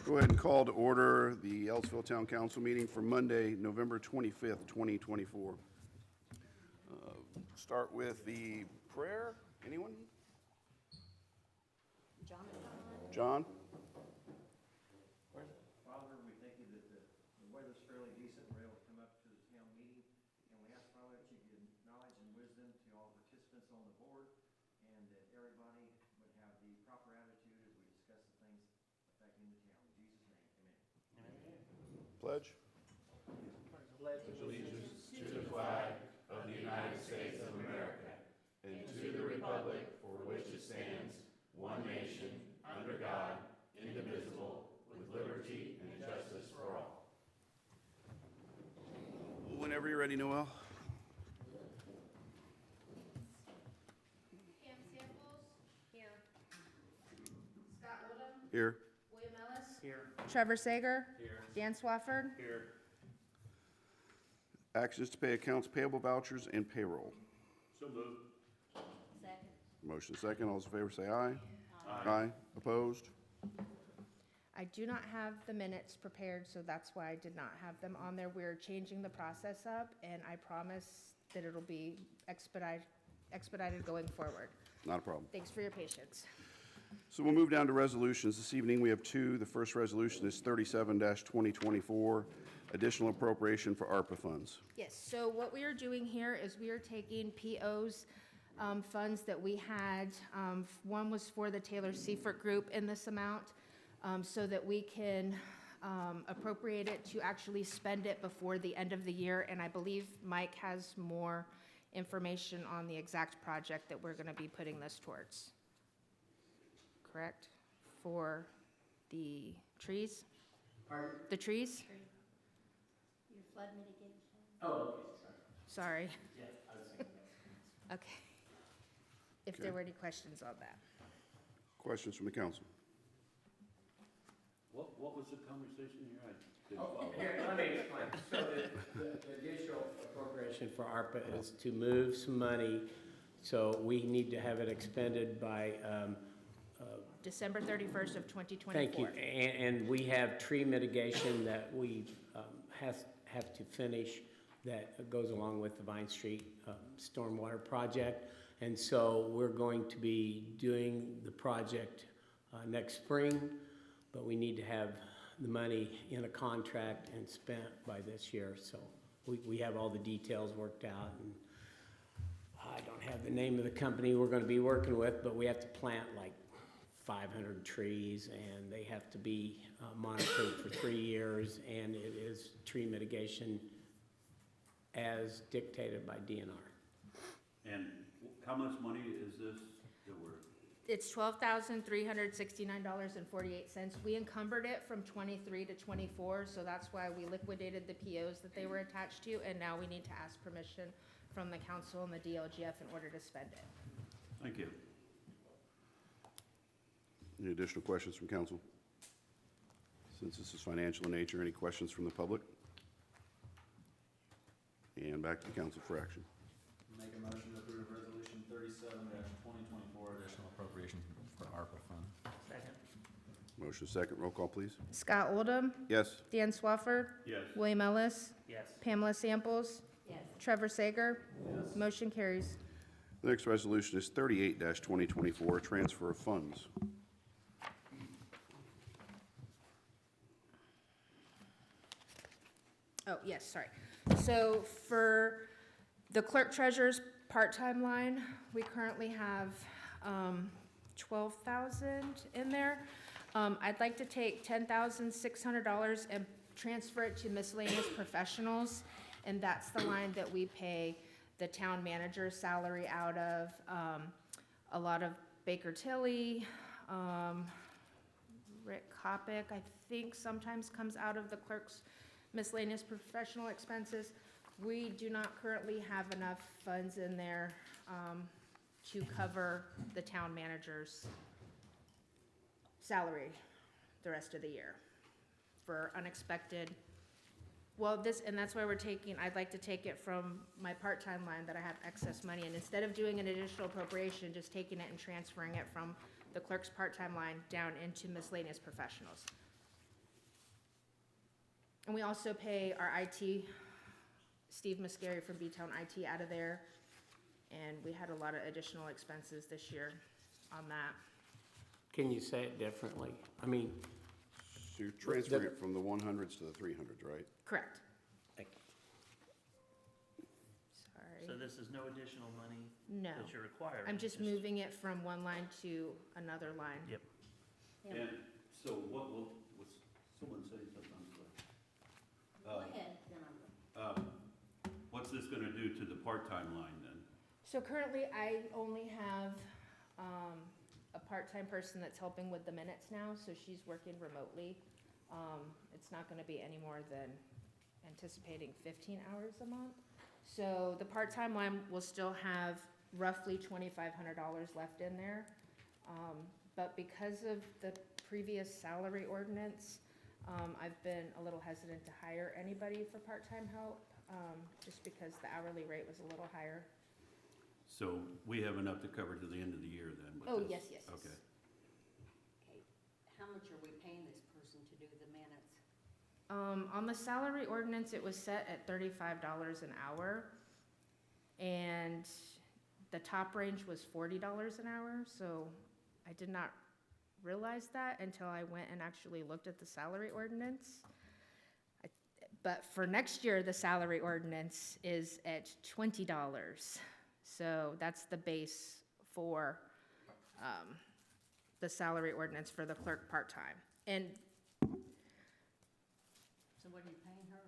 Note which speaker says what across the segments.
Speaker 1: Go ahead and call to order the Ellettsville Town Council meeting for Monday, November 25th, 2024. Start with the prayer. Anyone? John?
Speaker 2: Father, we thank you that the weather's fairly decent, and we're able to come up to the town meeting. And we ask, Father, that you give knowledge and wisdom to all participants on the board, and that everybody would have the proper attitude as we discuss the things affecting the town. In Jesus' name, amen.
Speaker 1: Pledge.
Speaker 3: Allegiance to the flag of the United States of America and to the republic for which it stands, one nation, under God, indivisible, with liberty and justice for all.
Speaker 1: Whenever you're ready, Noel.
Speaker 4: Pam Samples. Here. Scott Oldham.
Speaker 1: Here.
Speaker 4: William Ellis.
Speaker 2: Here.
Speaker 4: Trevor Sager.
Speaker 2: Here.
Speaker 4: Dan Swafford.
Speaker 2: Here.
Speaker 1: Actions to pay accounts payable, vouchers, and payroll.
Speaker 2: So moved.
Speaker 4: Second.
Speaker 1: Motion second. All those in favor say aye. Aye. Opposed?
Speaker 4: I do not have the minutes prepared, so that's why I did not have them on there. We're changing the process up, and I promise that it'll be expedited going forward.
Speaker 1: Not a problem.
Speaker 4: Thanks for your patience.
Speaker 1: So we'll move down to resolutions. This evening, we have two. The first resolution is 37-2024, additional appropriation for ARPA funds.
Speaker 4: Yes, so what we are doing here is we are taking POs, funds that we had. One was for the Taylor Seifert Group in this amount, so that we can appropriate it to actually spend it before the end of the year. And I believe Mike has more information on the exact project that we're going to be putting this towards. Correct? For the trees?
Speaker 5: Pardon?
Speaker 4: The trees?
Speaker 6: Your flood mitigation.
Speaker 5: Oh, okay, sorry.
Speaker 4: Sorry.
Speaker 5: Yeah, I was thinking that.
Speaker 4: Okay. If there were any questions on that.
Speaker 1: Questions from the council?
Speaker 3: What was the conversation here? I didn't
Speaker 5: Oh,
Speaker 3: follow.
Speaker 5: here, let me explain. So the additional appropriation for ARPA is to move some money, so we need to have it expended by,
Speaker 4: December 31st of 2024.
Speaker 5: thank you. And we have tree mitigation that we have to finish that goes along with the Vine Street stormwater project. And so we're going to be doing the project next spring, but we need to have the money in a contract and spent by this year. So we have all the details worked out, and I don't have the name of the company we're going to be working with, but we have to plant like 500 trees, and they have to be monitored for 3 years, and it is tree mitigation as dictated by DNR.
Speaker 3: And how much money is this that we're,
Speaker 4: It's $12,369.48. We encumbered it from 23 to 24, so that's why we liquidated the POs that they were attached to, and now we need to ask permission from the council and the DLGF in order to spend it.
Speaker 3: thank you.
Speaker 1: Any additional questions from council? Since this is financial in nature, any questions from the public? And back to the council for action.
Speaker 7: Make a motion to approve resolution 37-2024, additional appropriation for ARPA fund.
Speaker 5: Second.
Speaker 1: Motion second. Roll call, please.
Speaker 4: Scott Oldham.
Speaker 1: Yes.
Speaker 4: Dan Swafford.
Speaker 3: Yes.
Speaker 4: William Ellis.
Speaker 5: Yes.
Speaker 4: Pamela Samples.
Speaker 6: Yes.
Speaker 4: Trevor Sager.
Speaker 7: Yes.
Speaker 4: Motion carries.
Speaker 1: The next resolution is 38-2024, transfer of funds.
Speaker 4: Oh, yes, sorry. So for the clerk treasurer's part-time line, we currently have 12,000 in there. I'd like to take $10,600 and transfer it to miscellaneous professionals, and that's the line that we pay the town manager's salary out of. A lot of Baker Tilly, Rick Kopic, I think sometimes comes out of the clerk's miscellaneous professional expenses. We do not currently have enough funds in there to cover the town manager's salary the rest of the year for unexpected. Well, and that's why I'd like to take it from my part-time line that I have excess money, and instead of doing an additional appropriation, just taking it and transferring it from the clerk's part-time line down into miscellaneous professionals. And we also pay our IT, Steve Muscari from B-Town IT out of there. And we had a lot of additional expenses this year on that.
Speaker 5: Can you say it differently? I mean,
Speaker 1: So you're transferring it from the 100s to the 300s, right?
Speaker 4: Correct.
Speaker 5: like,
Speaker 4: Sorry.
Speaker 8: So this is no additional money
Speaker 4: No.
Speaker 8: that you're required?
Speaker 4: I'm just moving it from one line to another line.
Speaker 8: Yep.
Speaker 3: And so what will, was someone say something? I'm sorry.
Speaker 6: Go ahead, then I'm.
Speaker 3: What's this gonna do to the part-time line then?
Speaker 4: So currently, I only have a part-time person that's helping with the minutes now, so she's working remotely. It's not gonna be any more than anticipating 15 hours a month. So the part-time line will still have roughly $2,500 left in there. But because of the previous salary ordinance, I've been a little hesitant to hire anybody for part-time help, just because the hourly rate was a little higher.
Speaker 3: So we have enough to cover to the end of the year then? with
Speaker 4: Oh,
Speaker 3: this?
Speaker 4: yes, yes, yes.
Speaker 3: Okay.
Speaker 6: Okay, how much are we paying this person to do the minutes?
Speaker 4: On the salary ordinance, it was set at $35 an hour, and the top range was $40 an hour, so I did not realize that until I went and actually looked at the salary ordinance. But for next year, the salary ordinance is at $20, so that's the base for the salary ordinance for the clerk part-time. And
Speaker 6: So what are you paying her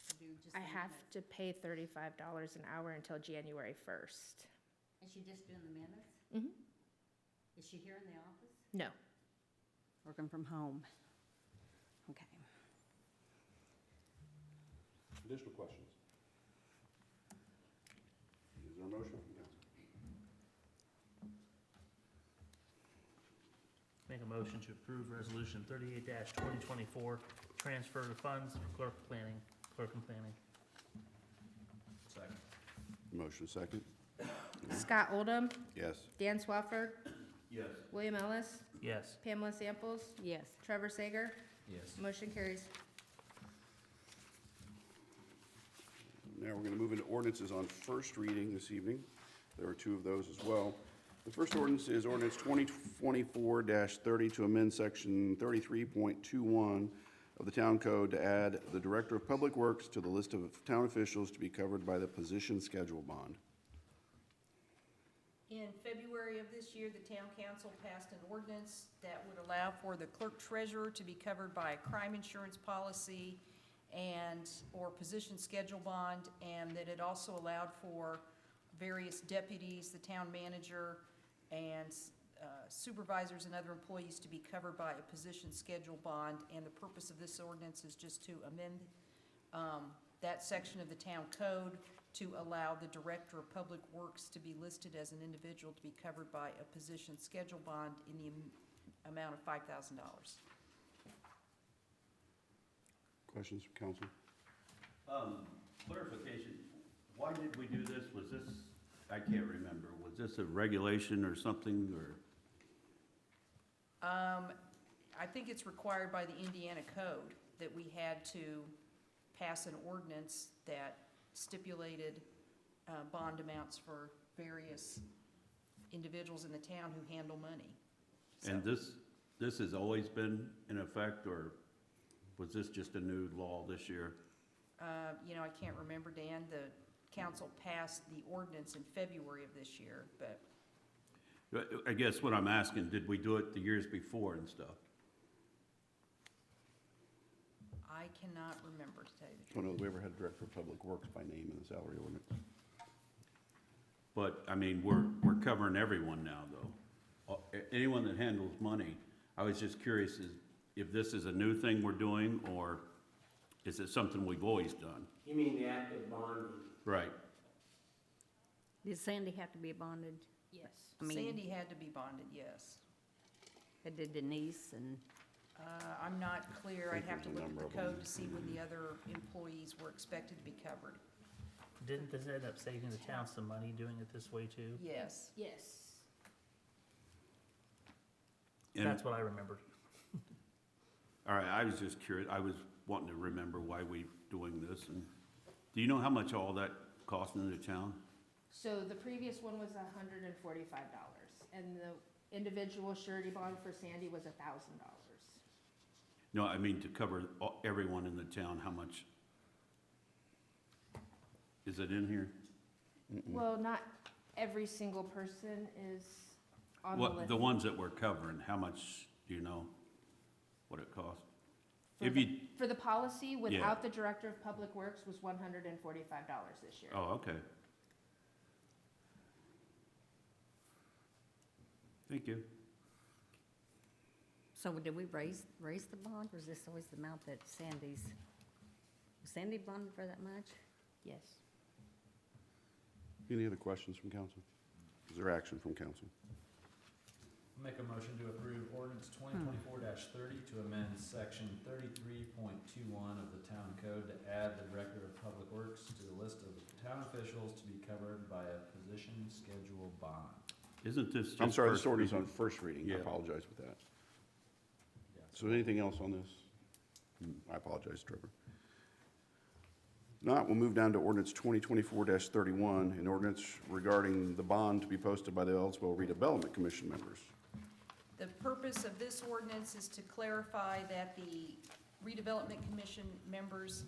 Speaker 6: to do just?
Speaker 4: I
Speaker 6: the
Speaker 4: have
Speaker 6: minutes?
Speaker 4: to pay $35 an hour until January 1st.
Speaker 6: Is she just doing the minutes?
Speaker 4: Mhm.
Speaker 6: Is she here in the office?
Speaker 4: No.
Speaker 6: Working from home. Okay.
Speaker 1: Additional questions? Is there a motion from council?
Speaker 8: Make a motion to approve resolution 38-2024, transfer of funds for clerk and planning.
Speaker 7: Second.
Speaker 1: Motion second?
Speaker 4: Scott Oldham,
Speaker 1: Yes.
Speaker 4: Dan Swafford,
Speaker 3: Yes.
Speaker 4: William Ellis,
Speaker 8: Yes.
Speaker 4: Pamela Samples,
Speaker 6: Yes.
Speaker 4: Trevor Sager.
Speaker 7: Yes.
Speaker 4: Motion carries.
Speaker 1: Now we're going to move into ordinances on first reading this evening. There are two of those as well. The first ordinance is ordinance 2024-30 to amend section 33.21 of the town code to add the Director of Public Works to the list of town officials to be covered by the position schedule bond.
Speaker 9: In February of this year, the town council passed an ordinance that would allow for the clerk treasurer to be covered by a crime insurance policy or position schedule bond, and that it also allowed for various deputies, the town manager, and supervisors and other employees to be covered by a position schedule bond. And the purpose of this ordinance is just to amend that section of the town code to allow the Director of Public Works to be listed as an individual to be covered by a position schedule bond in the amount of $5,000.
Speaker 1: Questions from council?
Speaker 3: Clarification, why did we do this? Was this, I can't remember, was this a regulation or something, or?
Speaker 9: I think it's required by the Indiana code that we had to pass an ordinance that stipulated bond amounts for various individuals in the town who handle money.
Speaker 3: And
Speaker 9: So-
Speaker 3: this has always been in effect, or was this just a new law this year?
Speaker 9: You know, I can't remember, Dan, the council passed the ordinance in February of this year, but
Speaker 3: I guess what I'm asking, did we do it the years before and stuff?
Speaker 9: I cannot remember, to tell you the
Speaker 1: I
Speaker 9: truth.
Speaker 1: don't know that we ever had a Director of Public Works by name in the salary ordinance.
Speaker 3: But, I mean, we're covering everyone now, though. Anyone that handles money. I was just curious if this is a new thing we're doing, or is it something we've always done?
Speaker 5: you mean the active bond?
Speaker 3: Right.
Speaker 6: Did Sandy have to be bonded?
Speaker 4: Yes.
Speaker 6: I mean-
Speaker 9: Sandy had to be bonded, yes.
Speaker 6: Did Denise and,
Speaker 9: I'm not clear,
Speaker 1: I
Speaker 9: I'd
Speaker 1: think
Speaker 9: have to
Speaker 1: there's a
Speaker 9: look at
Speaker 1: number
Speaker 9: the
Speaker 1: of them.
Speaker 9: code to see when the other employees were expected to be covered.
Speaker 8: Didn't this end up saving the town some money doing it this way too?
Speaker 9: Yes.
Speaker 4: Yes.
Speaker 3: And-
Speaker 8: That's what I remembered.
Speaker 3: All right, I was just curious. I was wanting to remember why we're doing this, and do you know how much all that cost in the town?
Speaker 4: So the previous one was $145, and the individual surety bond for Sandy was $1,000.
Speaker 3: No, I mean to cover everyone in the town, how much? Is it in here?
Speaker 4: Well, not every single person is on the
Speaker 3: What,
Speaker 4: list.
Speaker 3: the ones that we're covering, how much, do you know what it costs?
Speaker 4: For
Speaker 3: If
Speaker 4: the-
Speaker 3: you,
Speaker 4: For the policy, without the Director of Public Works, was $145 this year.
Speaker 3: oh, okay. Thank you.
Speaker 6: So did we raise the bond, or is this always the amount that was Sandy bonded for that much?
Speaker 4: Yes.
Speaker 1: Any other questions from council? Is there action from council?
Speaker 7: Make a motion to approve ordinance 2024-30 to amend section 33.21 of the town code to add the Director of Public Works to the list of town officials to be covered by a position schedule bond.
Speaker 3: Isn't this just?
Speaker 1: I'm sorry, this
Speaker 3: first
Speaker 1: ordinance on
Speaker 3: reading?
Speaker 1: first reading. I
Speaker 3: Yeah.
Speaker 1: apologize with that.
Speaker 7: Yeah.
Speaker 1: So anything else on this? I apologize, Trevor. Not, we'll move down to ordinance 2024-31, an ordinance regarding the bond to be posted by the Ellettsville Redevelopment Commission members.
Speaker 9: The purpose of this ordinance is to clarify that the redevelopment commission members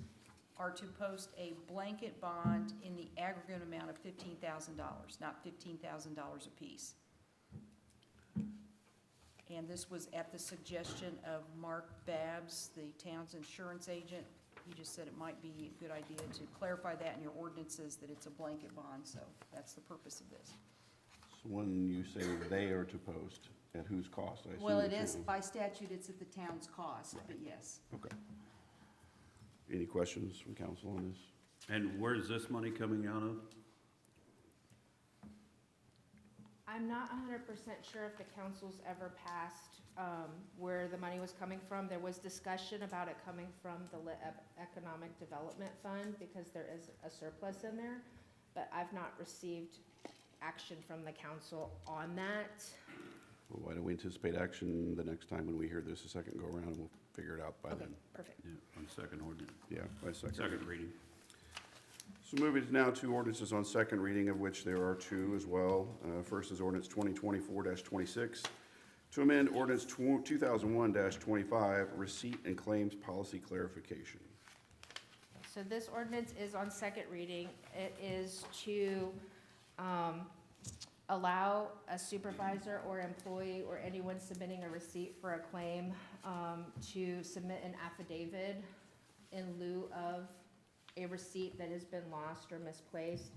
Speaker 9: are to post a blanket bond in the aggregate amount of $15,000, not $15,000 apiece. And this was at the suggestion of Mark Babbs, the town's insurance agent. He just said it might be a good idea to clarify that in your ordinances, that it's a blanket bond, so that's the purpose of this.
Speaker 1: So when you say they are to post, at whose cost? I assume
Speaker 9: Well,
Speaker 1: the
Speaker 9: it is,
Speaker 1: town.
Speaker 9: by statute, it's at the town's cost, but yes.
Speaker 1: Okay. Any questions from council on this?
Speaker 3: And where's this money coming out of?
Speaker 4: I'm not 100% sure if the council's ever passed where the money was coming from. There was discussion about it coming from the Lit Economic Development Fund because there is a surplus in there, but I've not received action from the council on that.
Speaker 1: Well, why don't we anticipate action the next time when we hear this a second go around, and we'll figure it out by
Speaker 4: Okay,
Speaker 1: then.
Speaker 4: perfect.
Speaker 3: Yeah, on second ordinance,
Speaker 1: Yeah, by
Speaker 3: second reading.
Speaker 1: So moving now to ordinances on second reading, of which there are two as well. First is ordinance 2024-26, to amend ordinance 2001-25, receipt and claims policy clarification.
Speaker 4: So this ordinance is on second reading. It is to allow a supervisor or employee or anyone submitting a receipt for a claim to submit an affidavit in lieu of a receipt that has been lost or misplaced.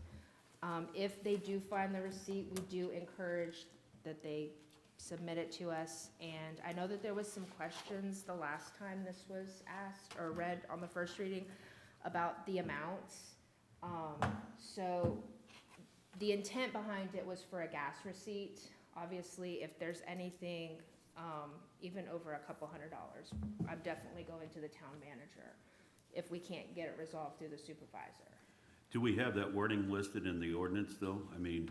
Speaker 4: If they do find the receipt, we do encourage that they submit it to us. And I know that there was some questions the last time this was asked or read on the first reading about the amounts. So the intent behind it was for a gas receipt. Obviously, if there's anything even over a couple $100, I'm definitely going to the town manager if we can't get it resolved through the supervisor.
Speaker 3: Do we have that wording listed in the ordinance, though? I mean,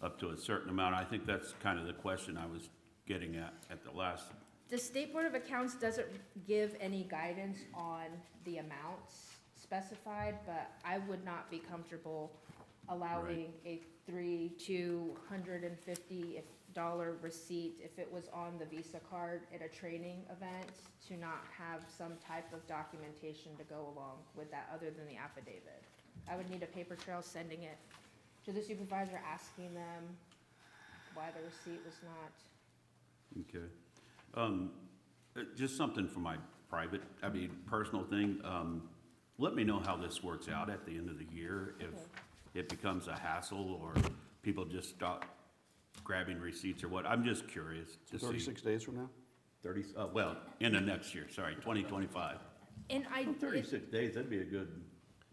Speaker 3: up to a certain amount? I think that's kind of the question I was getting at the last.
Speaker 4: The State Board of Accounts doesn't give any guidance on the amounts specified, but I would not be comfortable allowing a $300 to $150 receipt if it was on the Visa card at a training event, to not have some type of documentation to go along with that other than the affidavit. I would need a paper trail sending it to the supervisor, asking them why the receipt was not.
Speaker 3: Okay. Just something for my private, personal thing. Let me know how this works out at the end of the year. If it becomes a hassle or people just stop grabbing receipts or what. I'm just curious to see.
Speaker 1: 36 days from now?
Speaker 3: Well, in the next year, sorry, 2025.
Speaker 4: And
Speaker 3: Well, 36 days, that'd be a good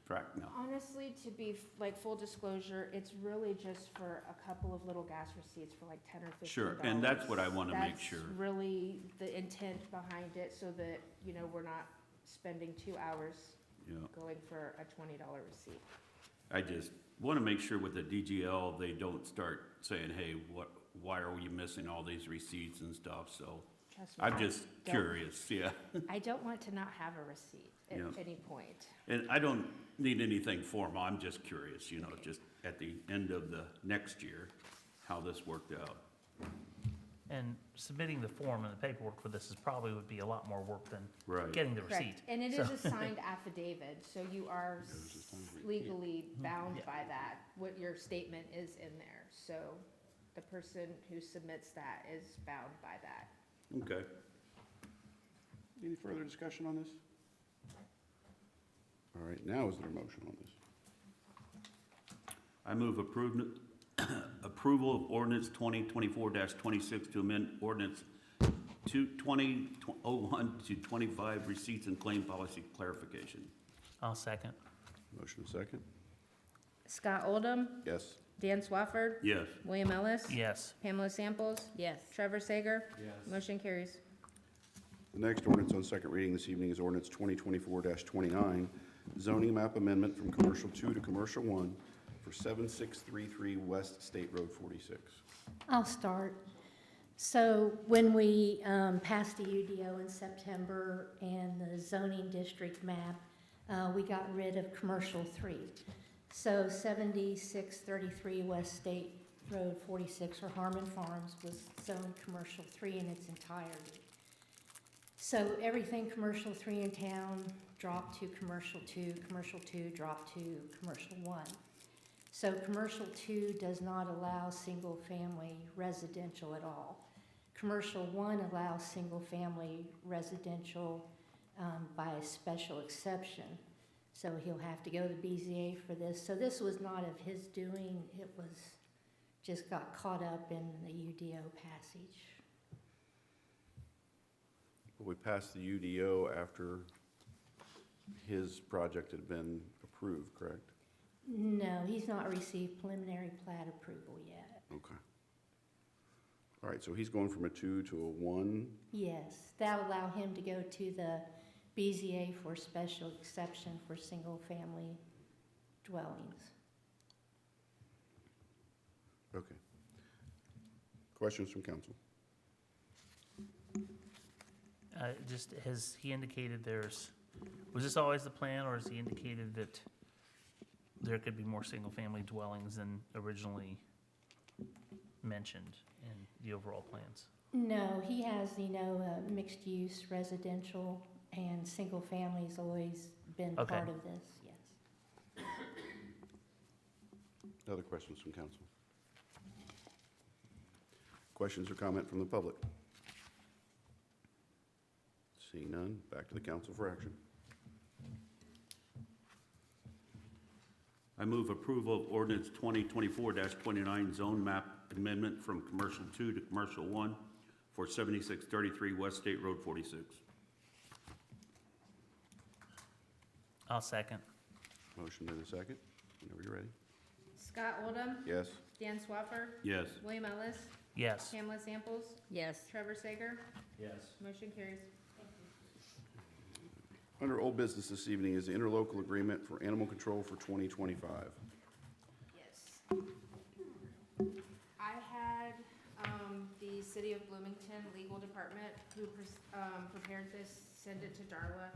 Speaker 3: track now.
Speaker 4: Honestly, to be like full disclosure, it's really just for a couple of little gas receipts for like $10 or $15.
Speaker 3: Sure, and that's what I want to make sure.
Speaker 4: That's really the intent behind it, so that, we're not spending 2 hours
Speaker 3: Yeah.
Speaker 4: going for a $20 receipt.
Speaker 3: I just want to make sure with the DGL, they don't start saying, hey, why are you missing all these receipts and stuff? So
Speaker 4: Trust me.
Speaker 3: I'm
Speaker 4: I
Speaker 3: just
Speaker 4: don't-
Speaker 3: curious, yeah.
Speaker 4: I don't want to not have a receipt at
Speaker 3: Yeah.
Speaker 4: any point.
Speaker 3: And I don't need anything formal, I'm just curious, you know, just at the end of the next year, how this worked out.
Speaker 8: And submitting the form and the paperwork for this is probably would be a lot more work than
Speaker 3: Right.
Speaker 8: getting the receipt.
Speaker 4: Correct, and it is a signed affidavit, so you are legally bound
Speaker 8: Yeah.
Speaker 4: by that, what your statement is in there. So the person who submits that is bound by that.
Speaker 3: Okay.
Speaker 1: Any further discussion on this? All right, now is there a motion on this?
Speaker 3: I move approval of ordinance 2024-26 to amend ordinance 2001 to 25 receipts and claim policy clarification.
Speaker 8: I'll second.
Speaker 1: Motion and second?
Speaker 4: Scott Oldham,
Speaker 1: Yes.
Speaker 4: Dan Swafford,
Speaker 3: Yes.
Speaker 4: William Ellis.
Speaker 8: Yes.
Speaker 4: Pamela Samples,
Speaker 6: Yes.
Speaker 4: Trevor Sager.
Speaker 7: Yes.
Speaker 4: Motion carries.
Speaker 1: The next ordinance on second reading this evening is ordinance 2024-29, zoning map amendment from Commercial 2 to Commercial 1 for 7633 West State Road 46.
Speaker 10: I'll start. So when we passed the UDO in September and the zoning district map, we got rid of Commercial 3. So 7633 West State Road 46, or Harmon Farms, was zoned Commercial 3 in its entirety. So everything Commercial 3 in town dropped to Commercial 2, Commercial 2 dropped to Commercial 1. So Commercial 2 does not allow single-family residential at all. Commercial 1 allows single-family residential by a special exception. So he'll have to go to the BZA for this. So this was not of his doing, it was, just got caught up in the UDO passage.
Speaker 1: We passed the UDO after his project had been approved, correct?
Speaker 10: No, he's not received preliminary plat approval yet.
Speaker 1: Okay. All right, so he's going from a 2 to a 1.
Speaker 10: Yes, that would allow him to go to the BZA for special exception for single-family dwellings.
Speaker 1: Okay. Questions from council?
Speaker 8: Just, has he indicated was this always the plan, or has he indicated that there could be more single-family dwellings than originally mentioned in the overall plans?
Speaker 10: No, he has, mixed-use residential and single-family's always been
Speaker 8: Okay.
Speaker 10: part of this, yes.
Speaker 1: Other questions from council? Questions or comment from the public? Seeing none, back to the council for action.
Speaker 3: I move approval of ordinance 2024-29 zone map amendment from Commercial 2 to Commercial 1 for 7633 West State Road 46.
Speaker 8: I'll second.
Speaker 1: Motion and a second, whenever you're ready.
Speaker 4: Scott Oldham,
Speaker 1: Yes.
Speaker 4: Dan Swafford,
Speaker 3: Yes.
Speaker 4: William Ellis,
Speaker 8: Yes.
Speaker 4: Pamela Samples,
Speaker 6: Yes.
Speaker 4: Trevor Sager.
Speaker 7: Yes.
Speaker 4: Motion carries.
Speaker 1: Under old business this evening is the interlocal agreement for animal control for 2025.
Speaker 4: Yes. I had the City of Bloomington Legal Department who prepared this, send it to Darla,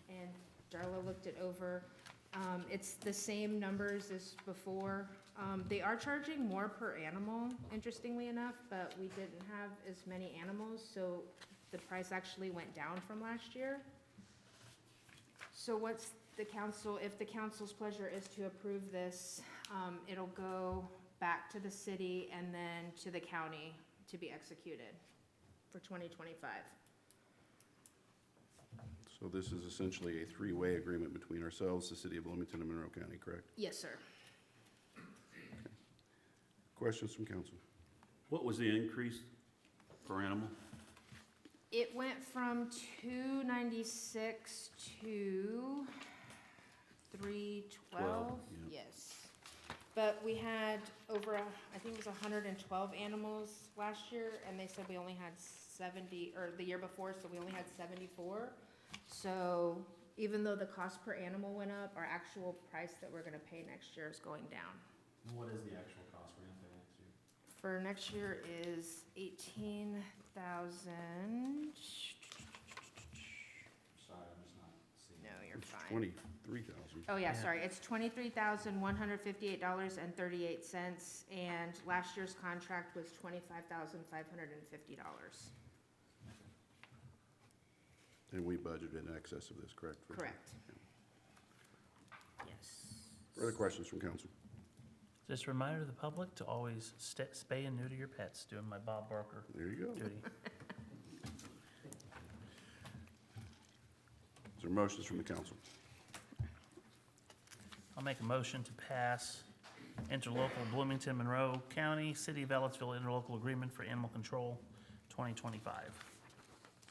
Speaker 4: and Darla looked it over. It's the same numbers as before. They are charging more per animal, interestingly enough, but we didn't have as many animals, so the price actually went down from last year. So what's the council, if the council's pleasure is to approve this, it'll go back to the city and then to the county to be executed for 2025.
Speaker 1: So this is essentially a three-way agreement between ourselves, the City of Bloomington, and Monroe County, correct?
Speaker 4: Yes, sir.
Speaker 1: Questions from council?
Speaker 3: What was the increase per animal?
Speaker 4: It went from 296 to 312,
Speaker 3: yeah.
Speaker 4: yes. But we had over, I think it was 112 animals last year, and they said we only had 70, or the year before, so we only had 74. So even though the cost per animal went up, our actual price that we're gonna pay next year is going down.
Speaker 7: What is the actual cost we're gonna pay next year?
Speaker 4: For next year is 18,000. line.
Speaker 1: 23,000.
Speaker 4: Oh, yeah,
Speaker 8: Yeah.
Speaker 4: sorry, it's $23,158.38, and last year's contract was $25,550.
Speaker 1: And we budgeted in excess of this, correct? Vicki?
Speaker 4: Correct. Yes.
Speaker 1: Further questions from council?
Speaker 8: Just a reminder to the public to always spay and neuter your pets, doing my Bob Barker
Speaker 1: There you go.
Speaker 8: duty.
Speaker 1: Is there motions from the council?
Speaker 8: I'll make a motion to pass interlocal Bloomington, Monroe County, City of Ellettsville interlocal agreement for animal control 2025.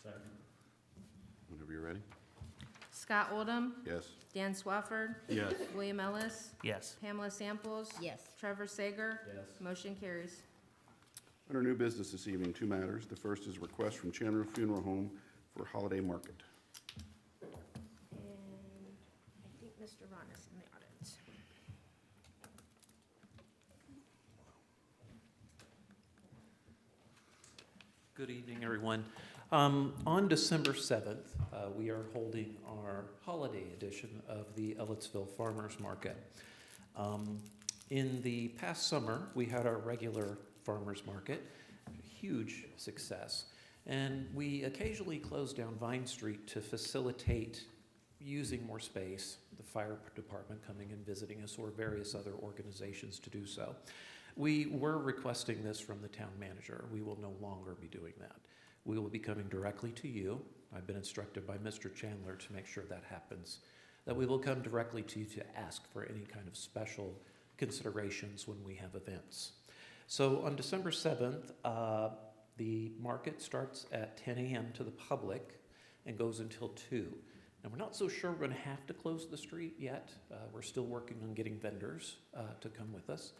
Speaker 7: Second.
Speaker 1: Whenever you're ready.
Speaker 4: Scott Oldham,
Speaker 1: Yes.
Speaker 4: Dan Swafford,
Speaker 3: Yes.
Speaker 4: William Ellis,
Speaker 8: Yes.
Speaker 4: Pamela Samples.
Speaker 6: Yes.
Speaker 4: Trevor Sager.
Speaker 7: Yes.
Speaker 4: Motion carries.
Speaker 1: Under new business this evening, two matters. The first is a request from Chandler Funeral Home for holiday market.
Speaker 4: And I think Mr. Ron is in the audience.
Speaker 11: Good evening, everyone. On December 7th, we are holding our holiday edition of the Ellettsville Farmers Market. In the past summer, we had our regular farmers market, huge success. And we occasionally closed down Vine Street to facilitate using more space, the fire department coming and visiting us, or various other organizations to do so. We were requesting this from the town manager. We will no longer be doing that. We will be coming directly to you. I've been instructed by Mr. Chandler to make sure that happens, that we will come directly to you to ask for any kind of special considerations when we have events. So on December 7th, the market starts at 10 a.m. to the public and goes until 2. And we're not so sure we're going to have to close the street yet. We're still working on getting vendors to come with us.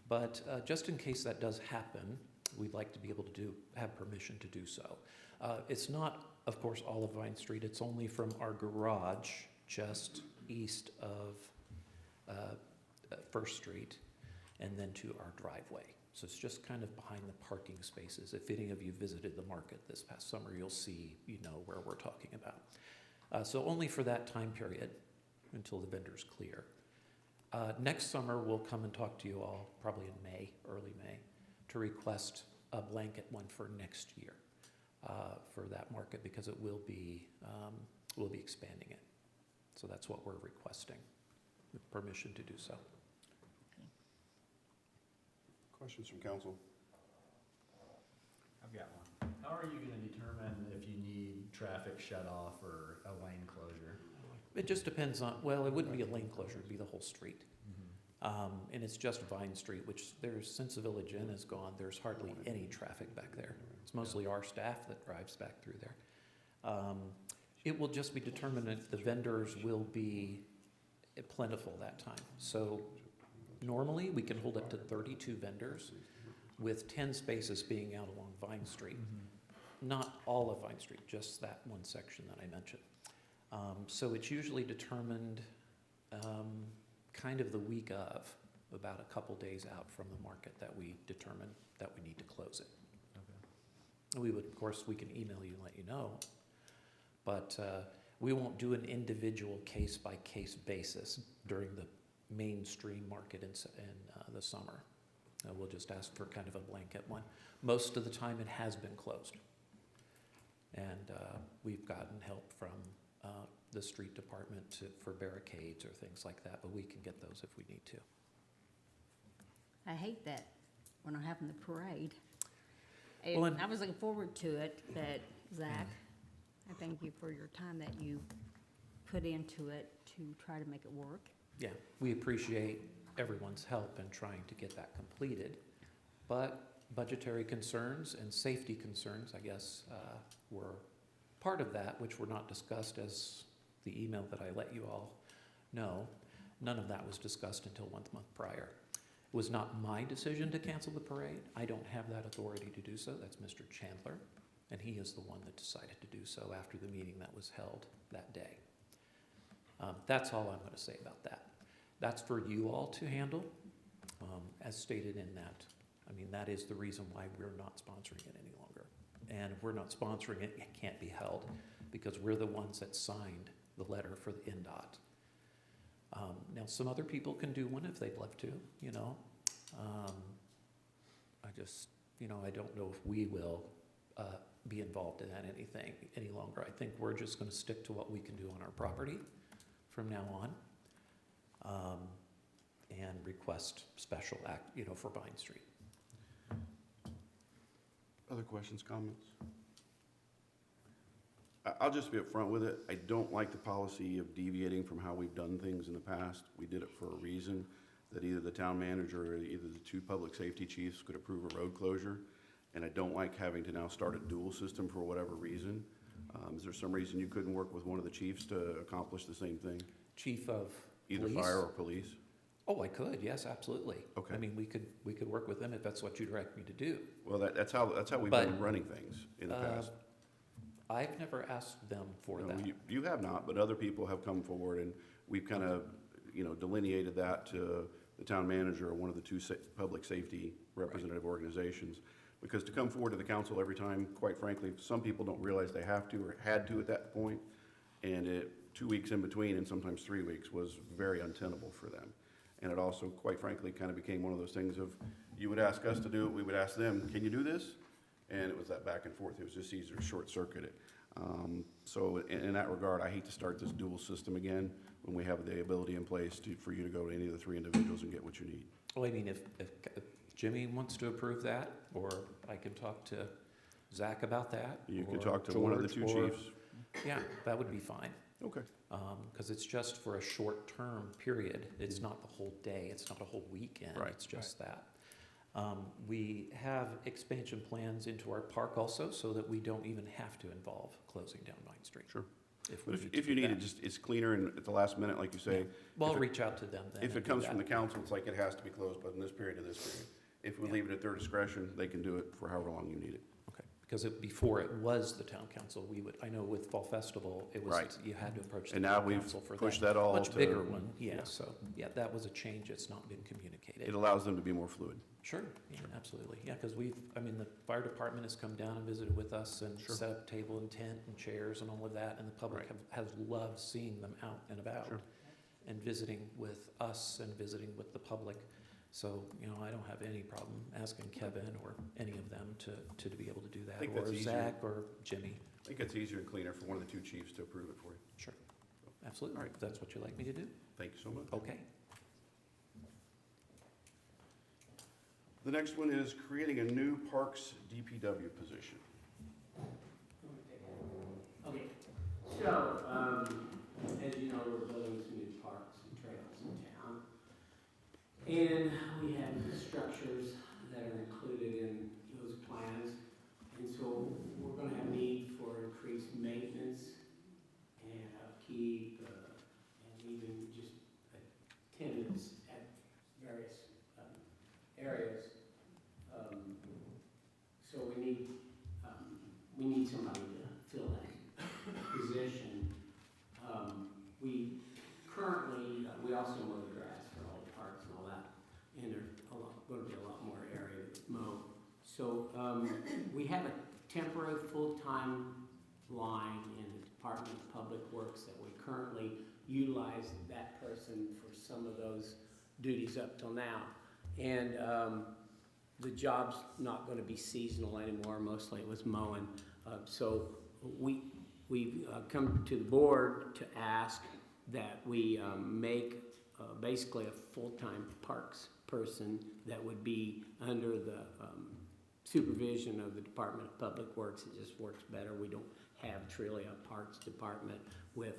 Speaker 11: But just in case that does happen, we'd like to be able to have permission to do so. It's not, of course, all of Vine Street. It's only from our garage just east of First Street and then to our driveway. So it's just kind of behind the parking spaces. If any of you visited the market this past summer, you'll see, you know where we're talking about. So only for that time period until the vendors clear. Next summer, we'll come and talk to you all, probably in May, early May, to request a blanket one for next year for that market, because it will be, we'll be expanding it. So that's what we're requesting, with permission to do so.
Speaker 1: Questions from council?
Speaker 7: I've got one. How are you gonna determine if you need traffic shut off or a lane closure?
Speaker 11: It just depends on, well, it wouldn't be a lane closure, it'd be the whole street. And it's just Vine Street, which since the Village Inn is gone, there's hardly any traffic back there. It's mostly our staff that drives back through there. It will just be determined if the vendors will be plentiful that time. So normally, we can hold up to 32 vendors, with 10 spaces being out along Vine Street. Not all of Vine Street, just that one section that I mentioned. So it's usually determined kind of the week of, about a couple days out from the market, that we determine that we need to close it.
Speaker 7: Okay.
Speaker 11: We would, of course, we can email you and let you know, but we won't do an individual case-by-case basis during the mainstream market in the summer. We'll just ask for kind of a blanket one. Most of the time, it has been closed. And we've gotten help from the street department for barricades or things like that, but we can get those if we need to.
Speaker 6: I hate that we're not having the parade.
Speaker 11: Well, and-
Speaker 6: I was looking forward to it, but Zach, I thank you for your time that you put into it to try to make it work.
Speaker 11: Yeah, we appreciate everyone's help in trying to get that completed, but budgetary concerns and safety concerns, I guess, were part of that, which were not discussed as the email that I let you all know. None of that was discussed until 1 month prior. It was not my decision to cancel the parade. I don't have that authority to do so. That's Mr. Chandler, and he is the one that decided to do so after the meeting that was held that day. That's all I'm going to say about that. That's for you all to handle, as stated in that. I mean, that is the reason why we're not sponsoring it any longer. And if we're not sponsoring it, it can't be held, because we're the ones that signed the letter for the NDOT. Now, some other people can do one if they'd love to, you know. I just, you know, I don't know if we will be involved in that anything any longer. I think we're just going to stick to what we can do on our property from now on, and request special act, you know, for Vine Street.
Speaker 1: Other questions, comments? I'll just be upfront with it. I don't like the policy of deviating from how we've done things in the past. We did it for a reason, that either the town manager or either the two public safety chiefs could approve a road closure. And I don't like having to now start a dual system for whatever reason. Is there some reason you couldn't work with one of the chiefs to accomplish the same thing?
Speaker 11: Chief of
Speaker 1: Either
Speaker 11: police?
Speaker 1: fire or police?
Speaker 11: Oh, I could, yes, absolutely.
Speaker 1: Okay.
Speaker 11: I mean, we could work with them if that's what you direct me to do.
Speaker 1: Well, that's how we've
Speaker 11: But,
Speaker 1: been running things in the past.
Speaker 11: I've never asked them for
Speaker 1: No,
Speaker 11: that.
Speaker 1: you have not, but other people have come forward, and we've kind of, you know, delineated that to the town manager or one of the two public safety representative organizations. Because to come forward to the council every time, quite frankly, some people don't realize they have to or had to at that point, and 2 weeks in between, and sometimes 3 weeks, was very untenable for them. And it also, quite frankly, kind of became one of those things of, you would ask us to do it, we would ask them, can you do this? And it was that back and forth. It was just easier to short circuit it. So in that regard, I hate to start this dual system again when we have the ability in place for you to go to any of the three individuals and get what you need.
Speaker 11: Well, I mean, if Jimmy wants to approve that, or I can talk to Zach about that.
Speaker 1: You could
Speaker 11: or
Speaker 1: talk to one of the two
Speaker 11: George, or-
Speaker 1: chiefs.
Speaker 11: Yeah, that would be fine.
Speaker 1: Okay.
Speaker 11: Because it's just for a short-term period. It's not the whole day, it's not a whole weekend.
Speaker 1: Right.
Speaker 11: It's just that. We have expansion plans into our park also, so that we don't even have to involve closing down Vine Street.
Speaker 1: Sure.
Speaker 11: If
Speaker 1: But
Speaker 11: we need to
Speaker 1: if you
Speaker 11: do
Speaker 1: need it,
Speaker 11: that.
Speaker 1: just, it's cleaner and at the last minute, like you say.
Speaker 11: Well, I'll
Speaker 1: if it-
Speaker 11: reach out to them then.
Speaker 1: If
Speaker 11: and
Speaker 1: it
Speaker 11: do
Speaker 1: comes from the
Speaker 11: that.
Speaker 1: council, it's like it has to be closed, but in this period to this period. If we
Speaker 11: Yeah.
Speaker 1: leave it at their discretion, they can do it for however long you need it.
Speaker 11: Okay, because before it was the town council, I know with Fall Festival, it was,
Speaker 1: Right.
Speaker 11: you had to approach the
Speaker 1: And now
Speaker 11: town
Speaker 1: we've
Speaker 11: council for that.
Speaker 1: pushed that all
Speaker 11: Much
Speaker 1: to-
Speaker 11: bigger one, yeah,
Speaker 1: yeah.
Speaker 11: so, yeah, that was a change, it's not been
Speaker 1: It
Speaker 11: communicated.
Speaker 1: allows them to be more fluid.
Speaker 11: Sure, yeah, absolutely, yeah, because the fire department has come down and visited with us and
Speaker 1: Sure.
Speaker 11: set up table and tent and chairs and all of that, and the public
Speaker 1: Right.
Speaker 11: has loved seeing them out and about.
Speaker 1: Sure.
Speaker 11: And visiting with us and visiting with the public. So, you know, I don't have any problem asking Kevin or any of them to be able to do that,
Speaker 1: think that's
Speaker 11: or
Speaker 1: easier.
Speaker 11: Zach or Jimmy.
Speaker 1: I think it's easier and cleaner for one of the two chiefs to approve it for you.
Speaker 11: Sure, absolutely,
Speaker 1: All right.
Speaker 11: if that's what you'd like me to do.
Speaker 1: Thank you so much.
Speaker 11: Okay.
Speaker 1: The next one is creating a new Parks DPW position.
Speaker 5: Okay, so, as you know, we're building some new parks and trails in town. And we have structures that are included in those plans. And so we're gonna have need for increased maintenance and upkeep, and even just attendance at various areas. So we need somebody to fill that position. We currently, we also mow the grass for all the parks and all that, and there's gonna be a lot more area to mow. So, we have a temporary full-time line in the Department of Public Works that we currently utilize that person for some of those duties up till now. And, the job's not gonna be seasonal anymore, mostly it was mowing. So we've come to the board to ask that we make basically a full-time parks person that would be under the supervision of the Department of Public Works. It just works better. We don't have truly a parks department with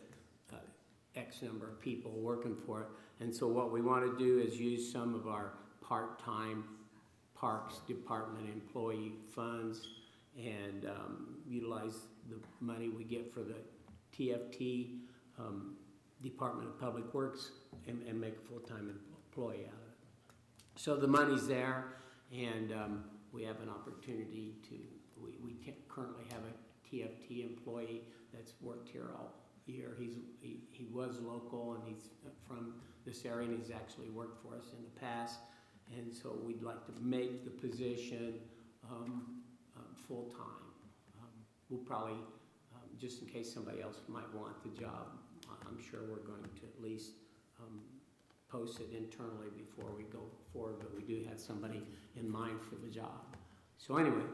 Speaker 5: X number of people working for it. And so what we want to do is use some of our part-time Parks Department employee funds and utilize the money we get for the TFT, Department of Public Works, and make a full-time employee out of it. So the money's there, and we have an opportunity we currently have a TFT employee that's worked here all year. He was local, and he's from this area, and he's actually worked for us in the past. And so we'd like to make the position full-time. We'll probably, just in case somebody else might want the job, I'm sure we're going to at least post it internally before we go forward, but we do have somebody in mind for the job. So anyway,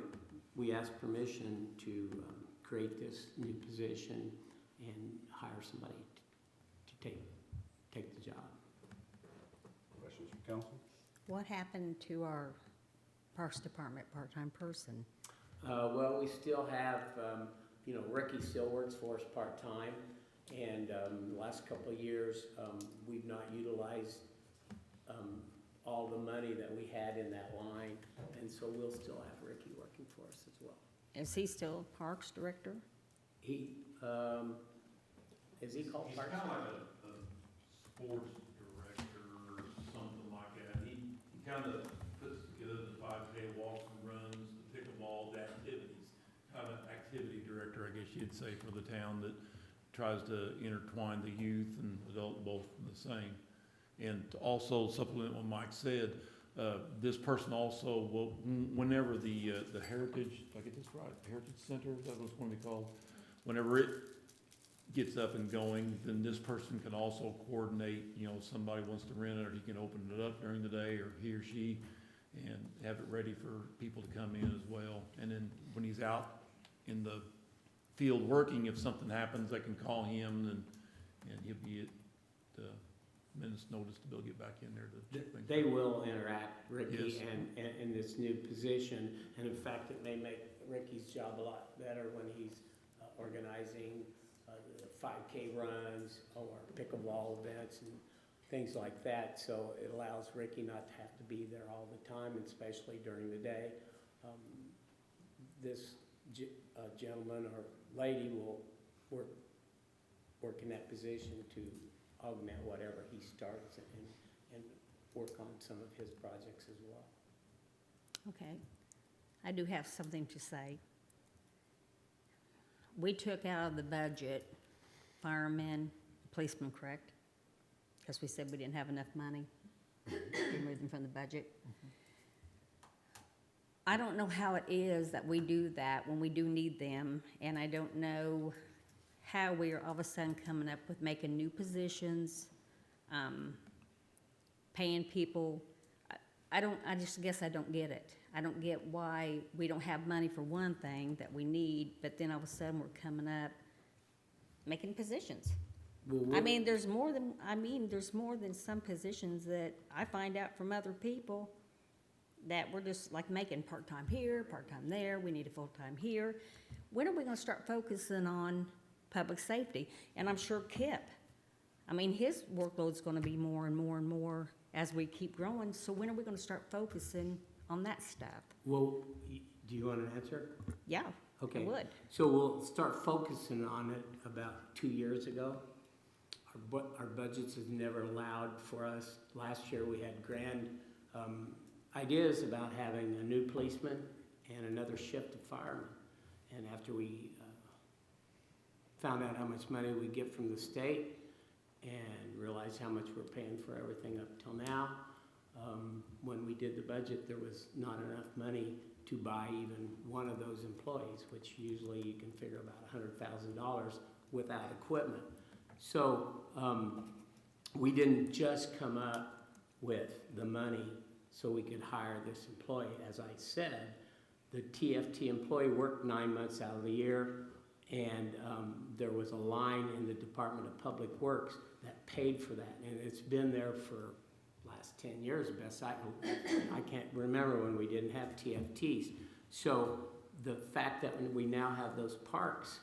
Speaker 5: we ask permission to create this new position and hire somebody to take the job.
Speaker 1: Questions from council?
Speaker 6: What happened to our Parks Department part-time person?
Speaker 5: Well, we still have, Ricky still works for us part-time, and the last couple of years, we've not utilized all the money that we had in that line, and so we'll still have Ricky working for us as well.
Speaker 6: Is he still Parks Director?
Speaker 5: He, is he called
Speaker 3: He's
Speaker 5: Parks?
Speaker 3: kind of like a sports director or something like that. He kind of puts together the 5K walks and runs, the pickleball, the activities. Kind of activity director, I guess you'd say, for the town that tries to intertwine the youth and adult both in the same. And to also supplement what Mike said, this person also will, whenever the Heritage, if I get this right, Heritage Center, is that what it's going to be called? Whenever it gets up and going, then this person can also coordinate, somebody wants to rent it, or he can open it up during the day, or he or she, and have it ready for people to come in as well. And then when he's out in the field working, if something happens, they can call him, and he'll be at the minute's notice to be able to get back in there to check things.
Speaker 5: They will interact, Ricky,
Speaker 3: Yes.
Speaker 5: and in this new position, and in fact, it may make Ricky's job a lot better when he's organizing the 5K runs or pickleball events and things like that. So it allows Ricky not to have to be there all the time, especially during the day. This gentleman or lady will work in that position to augment whatever he starts and work on some of his projects as well.
Speaker 6: Okay. I do have something to say. We took out of the budget firemen, policemen, correct? Because we said we didn't have enough money. We removed them from the budget. I don't know how it is that we do that when we do need them, and I don't know how we are all of a sudden coming up with making new positions, paying people. I just guess I don't get it. I don't get why we don't have money for one thing that we need, but then all of a sudden we're coming up making positions.
Speaker 5: Well,
Speaker 6: I mean, there's more than some positions that I find out from other people that we're just like making part-time here, part-time there, we need a full-time here. When are we gonna start focusing on public safety? And I'm sure Kip, I mean, his workload's gonna be more and more and more as we keep growing, so when are we gonna start focusing on that stuff?
Speaker 5: Well, do you want an answer?
Speaker 6: Yeah, I
Speaker 5: Okay.
Speaker 6: would.
Speaker 5: So we'll start focusing on it about 2 years ago. Our budgets have never allowed for us. Last year, we had grand ideas about having a new policeman and another shift of firemen. And after we found out how much money we get from the state and realized how much we're paying for everything up till now, when we did the budget, there was not enough money to buy even one of those employees, which usually you can figure about $100,000 without equipment. So we didn't just come up with the money so we could hire this employee. As I said, the TFT employee worked 9 months out of the year, and there was a line in the Department of Public Works that paid for that, and it's been there for last 10 years, best I can't remember when we didn't have TFTs. So the fact that we now have those parks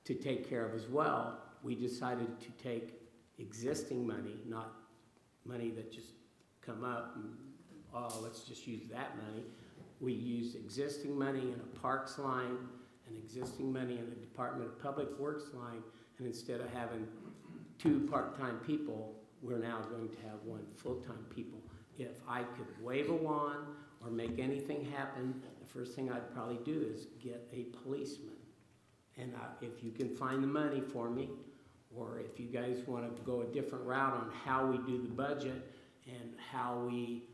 Speaker 5: to take care of as well, we decided to take existing money, not money that just come up and, oh, let's just use that money. We used existing money in a parks line and existing money in the Department of Public Works line, and instead of having 2 part-time people, we're now going to have 1 full-time people. If I could wave a wand or make anything happen, the first thing I'd probably do is get a policeman. And if you can find the money for me, or if you guys want to go a different route on how we do the budget and how we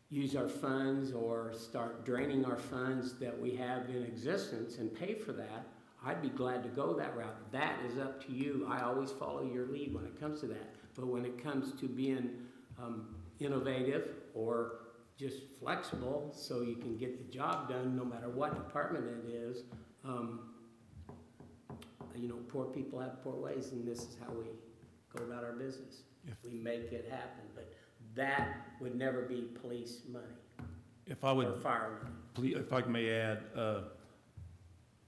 Speaker 5: use our funds or start draining our funds that we have in existence and pay for that, I'd be glad to go that route. That is up to you. I always follow your lead when it comes to that. But when it comes to being innovative or just flexible so you can get the job done no matter what department it is, you know, poor people have poor ways, and this is how we go about our business. We make it happen, but that would never be police money
Speaker 12: If I would,
Speaker 5: or fire money.
Speaker 12: if I may add,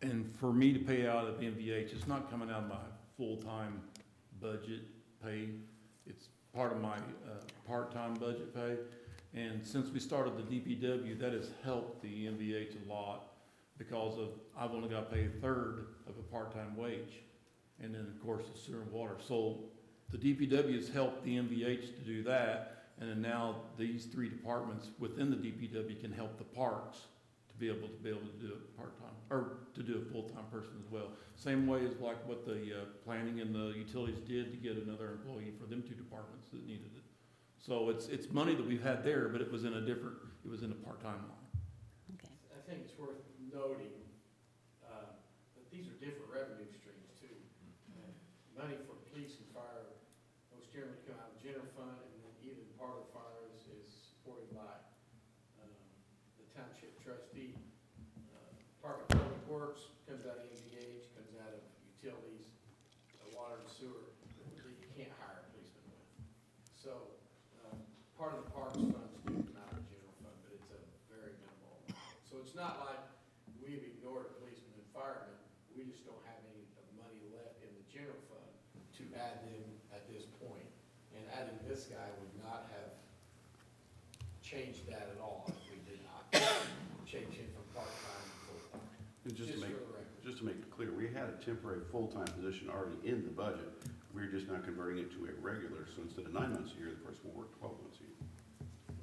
Speaker 12: and for me to pay out of MVH, it's not coming out of my full-time budget pay. It's part of my part-time budget pay. And since we started the DPW, that has helped the MVH a lot because of, I've only got to pay a third of a part-time wage. And then, of course, the sewer and water. So the DPW has helped the MVH to do that. And then now these three departments within the DPW can help the parks to be able to do it part-time, or to do a full-time person as well. Same way as like what the planning and the utilities did to get another employee for them two departments that needed it. So it's money that we've had there, but it was in a part-time line.
Speaker 6: Okay.
Speaker 13: I think it's worth noting that these are different revenue streams too. Money for police and fire most generally come out of the general fund, and then even part of the fire is supported by the township trustee. Department of Public Works comes out of MVH, comes out of utilities, water and sewer, that you can't hire a policeman with. So part of the parks funds do come out of the general fund, but it's a very minimal amount. So it's not like we've ignored policemen and firemen, we just don't have any of the money left in the general fund to add them at this point. And adding this guy would not have changed that at all if we did not change him from part-time to full-time.
Speaker 1: And just
Speaker 13: for the record.
Speaker 1: to make it clear, we had a temporary full-time position already in the budget. We're just now converting it to a regular, so instead of 9 months a year, the person will work 12 months a year.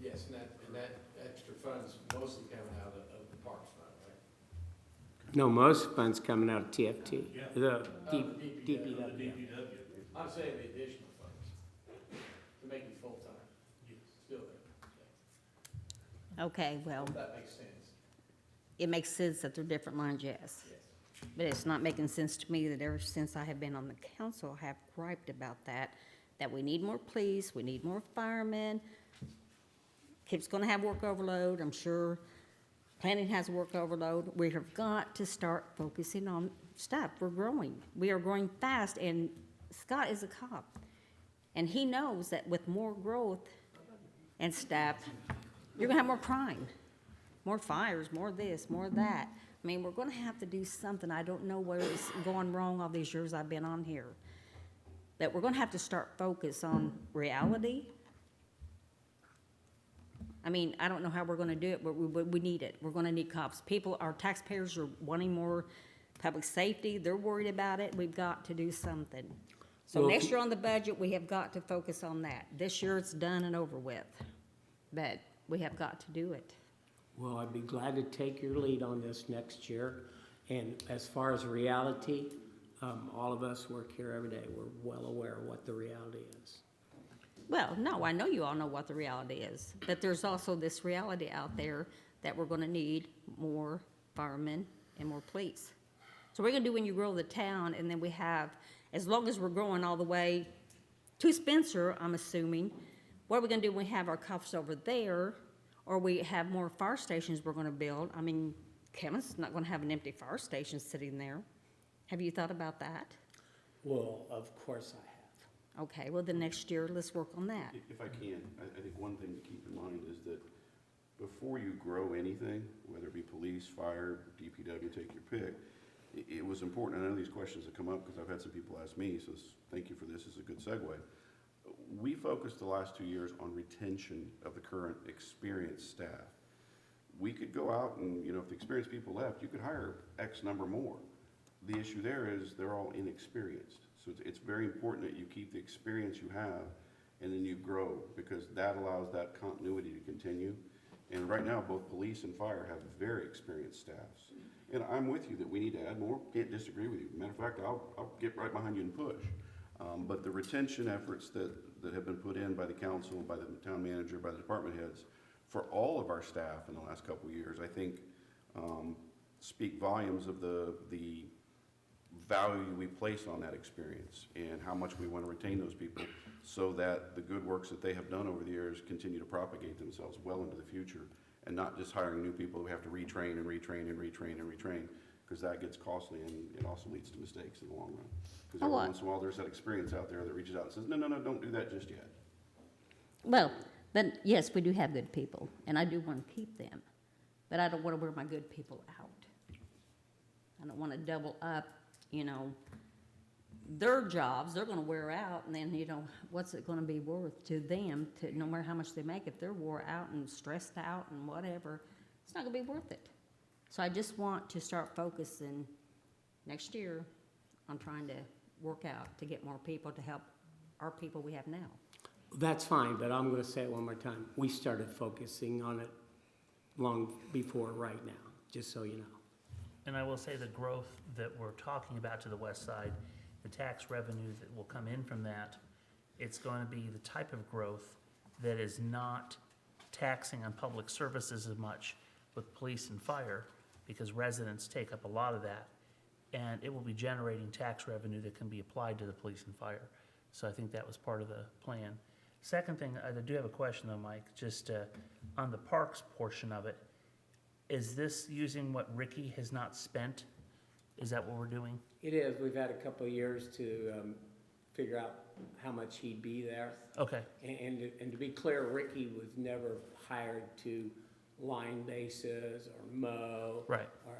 Speaker 13: Yes, and that extra funds mostly coming out of the parks fund, right?
Speaker 5: No, most funds coming out of TFT,
Speaker 12: Yeah.
Speaker 5: the
Speaker 13: DPW.
Speaker 5: DPW.
Speaker 13: I'm saying the additional funds to make you full-time. Still there.
Speaker 6: Okay, well,
Speaker 13: If that makes sense.
Speaker 6: it makes sense that they're different lines, yes.
Speaker 13: Yes.
Speaker 6: But it's not making sense to me that ever since I have been on the council, I have griped about that we need more police, we need more firemen. Keeps gonna have work overload, I'm sure. Planning has work overload. We have got to start focusing on staff. We're growing. We are growing fast, and Scott is a cop. And he knows that with more growth and staff, you're gonna have more crime, more fires, more this, more that. I mean, we're gonna have to do something. I don't know where it's going wrong all these years I've been on here. That we're gonna have to start focus on reality. I mean, I don't know how we're gonna do it, but we need it. We're gonna need cops. People, our taxpayers are wanting more public safety. They're worried about it. We've got to do something. So
Speaker 5: Well,
Speaker 6: next year on the budget, we have got to focus on that. This year, it's done and over with. But we have got to do it.
Speaker 5: Well, I'd be glad to take your lead on this next year. And as far as reality, all of us work here every day. We're well aware of what the reality is.
Speaker 6: Well, no, I know you all know what the reality is, but there's also this reality out there that we're gonna need more firemen and more police. So what are you gonna do when you grow the town, and then we have, as long as we're growing all the way to Spencer, I'm assuming, what are we gonna do when we have our cops over there, or we have more fire stations we're gonna build? I mean, Kevin's not gonna have an empty fire station sitting there. Have you thought about that?
Speaker 5: Well, of course I have.
Speaker 6: Okay, well, then next year, let's work on that.
Speaker 1: If I can, I think one thing to keep in mind is that before you grow anything, whether it be police, fire, DPW, take your pick, it was important, I know these questions have come up because I've had some people ask me, so thank you for this, it's a good segue. We focused the last 2 years on retention of the current experienced staff. We could go out and, if the experienced people left, you could hire X number more. The issue there is they're all inexperienced. So it's very important that you keep the experience you have and then you grow, because that allows that continuity to continue. And right now, both police and fire have very experienced staffs. And I'm with you that we need to add more, can't disagree with you. Matter of fact, I'll get right behind you and push. But the retention efforts that have been put in by the council, by the town manager, by the department heads, for all of our staff in the last couple of years, I think speak volumes of the value we place on that experience and how much we want to retain those people so that the good works that they have done over the years continue to propagate themselves well into the future, and not just hiring new people who have to retrain and retrain and retrain and retrain, because that gets costly and it also leads to mistakes in the long run. Because every once in a while, there's that experience out there that reaches out and says, no, don't do that just yet.
Speaker 6: Well, but yes, we do have good people, and I do want to keep them, but I don't want to wear my good people out. I don't want to double up, their jobs, they're going to wear out, and then, what's it going to be worth to them, to no matter how much they make, if they're wore out and stressed out and whatever, it's not going to be worth it. So I just want to start focusing next year on trying to work out to get more people to help our people we have now.
Speaker 5: That's fine, but I'm gonna say it one more time. We started focusing on it long before right now, just so you know.
Speaker 8: And I will say the growth that we're talking about to the west side, the tax revenue that will come in from that, it's going to be the type of growth that is not taxing on public services as much with police and fire, because residents take up a lot of that, and it will be generating tax revenue that can be applied to the police and fire. So I think that was part of the plan. Second thing, I do have a question though, Mike, just on the parks portion of it. Is this using what Ricky has not spent? Is that what we're doing?
Speaker 5: It is. We've had a couple of years to figure out how much he'd be there.
Speaker 8: Okay,
Speaker 5: And to be clear, Ricky was never hired to line bases or mow.
Speaker 8: right.
Speaker 5: Or,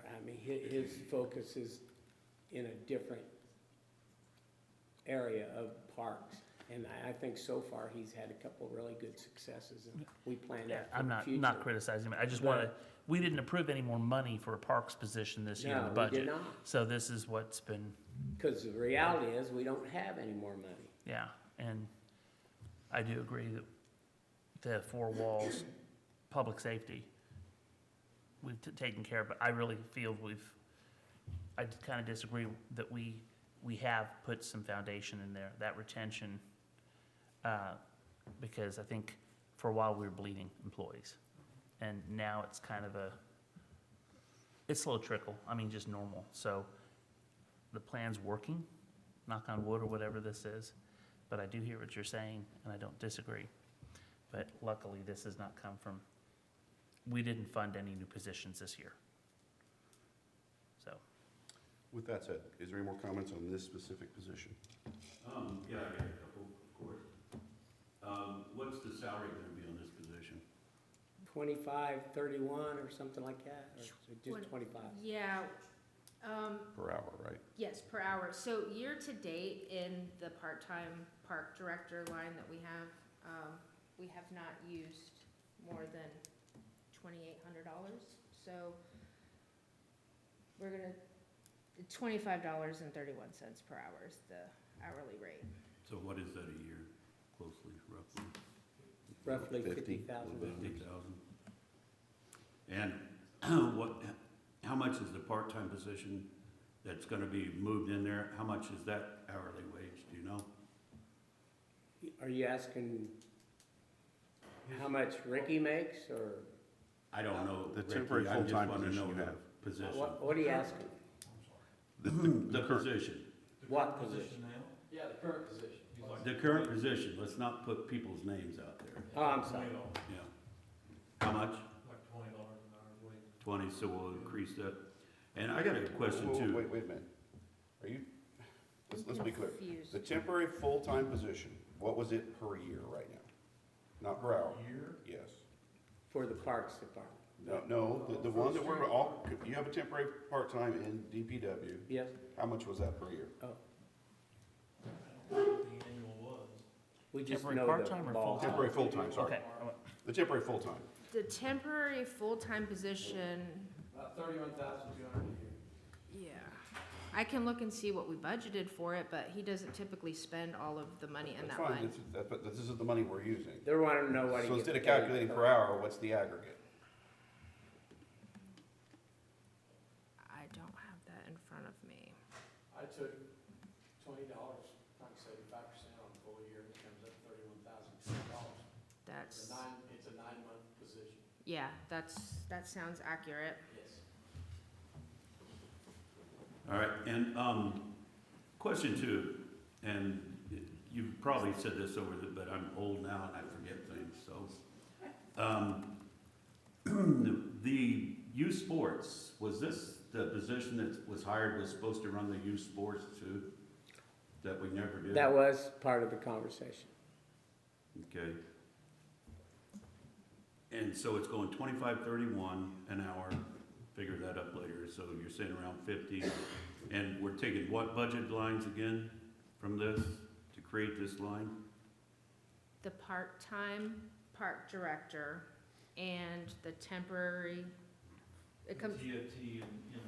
Speaker 5: his focus is in a different area of parks. And I think so far, he's had a couple of really good successes, and we plan
Speaker 8: Yeah,
Speaker 5: that for
Speaker 8: I'm
Speaker 5: the future.
Speaker 8: not criticizing him. I just
Speaker 5: But-
Speaker 8: want to, we didn't approve any more money for a parks position this year in the
Speaker 5: No, we
Speaker 8: budget.
Speaker 5: did not.
Speaker 8: So this is what's been,
Speaker 5: Because the reality is, we don't have any more money.
Speaker 8: yeah, and I do agree that the four walls, public safety, we've taken care of, but I really feel I kind of disagree that we have put some foundation in there, that retention, because I think for a while we were bleeding employees. And now it's kind of it's slow trickle, just normal. So the plan's working, knock on wood or whatever this is, but I do hear what you're saying, and I don't disagree. But luckily, this has not come from, we didn't fund any new positions this year. So,
Speaker 1: With that said, is there any more comments on this specific position?
Speaker 3: Yeah, I got a couple, of course. What's the salary gonna be on this position?
Speaker 5: 25, 31, or something like that, or just 25?
Speaker 4: Yeah,
Speaker 1: Per hour, right?
Speaker 4: yes, per hour. So year-to-date in the part-time park director line that we have not used more than $2,800. So we're gonna, $25.31 per hour is the hourly rate.
Speaker 3: So what is that a year, closely, roughly?
Speaker 5: Roughly
Speaker 1: 50,
Speaker 5: 50,000.
Speaker 3: 50,000. And how much is the part-time position that's gonna be moved in there? How much is that hourly wage, do you know?
Speaker 5: Are you asking how much Ricky makes, or
Speaker 3: I don't know,
Speaker 1: The
Speaker 3: Ricky,
Speaker 1: temporary
Speaker 3: I just
Speaker 1: full-time
Speaker 3: wanna
Speaker 1: position
Speaker 3: know
Speaker 1: you
Speaker 3: the
Speaker 1: have.
Speaker 3: position.
Speaker 5: what are you asking?
Speaker 3: The position.
Speaker 5: What position?
Speaker 13: Yeah, the current position.
Speaker 3: The current position, let's not put people's names out there.
Speaker 5: Oh, I'm sorry.
Speaker 3: Yeah. How much?
Speaker 13: Like $20 an hour wage.
Speaker 3: 20, so we'll increase that. And I got a question
Speaker 1: Whoa,
Speaker 3: too.
Speaker 1: Wait a minute. Are you, let's be clear.
Speaker 4: Confused.
Speaker 1: The temporary full-time position, what was it per year right now? Not per hour?
Speaker 13: Year?
Speaker 1: Yes.
Speaker 5: For the Parks Department.
Speaker 1: No, the one that we're all, you have a temporary part-time in DPW.
Speaker 5: Yes?
Speaker 1: How much was that per year?
Speaker 5: Oh,
Speaker 13: The annual was.
Speaker 5: we just
Speaker 8: Temporary
Speaker 5: know
Speaker 8: part-time
Speaker 5: the
Speaker 8: or
Speaker 5: ball.
Speaker 8: full-time?
Speaker 1: Temporary full-time, sorry.
Speaker 8: okay,
Speaker 1: The temporary full-time.
Speaker 4: The temporary full-time position,
Speaker 13: About 31,200 a year.
Speaker 4: yeah. I can look and see what we budgeted for it, but he doesn't typically spend all of the money in
Speaker 1: That's
Speaker 4: that
Speaker 1: fine,
Speaker 4: line.
Speaker 1: but this is the money we're using.
Speaker 5: They're wanting to know what he
Speaker 1: So
Speaker 5: gets
Speaker 1: instead of
Speaker 5: paid
Speaker 1: calculating per hour, what's the aggregate?
Speaker 4: I don't have that in front of me.
Speaker 13: I took $20, times 75% on the full year, and it comes up $31,000.
Speaker 4: That's,
Speaker 13: It's a 9-month position.
Speaker 4: yeah, that sounds accurate.
Speaker 13: Yes.
Speaker 12: All right, and, question two, and you've probably said this over the, but I'm old now and I forget things, so. The youth sports, was this the position that was hired, was supposed to run the youth sports too? That we never did?
Speaker 5: That was part of the conversation.
Speaker 12: Okay. And so it's going 25.31 an hour, figure that up later, so you're saying around 50. And we're taking what budget lines again from this to create this line?
Speaker 4: The part-time park director and the temporary, it comes
Speaker 12: TFT in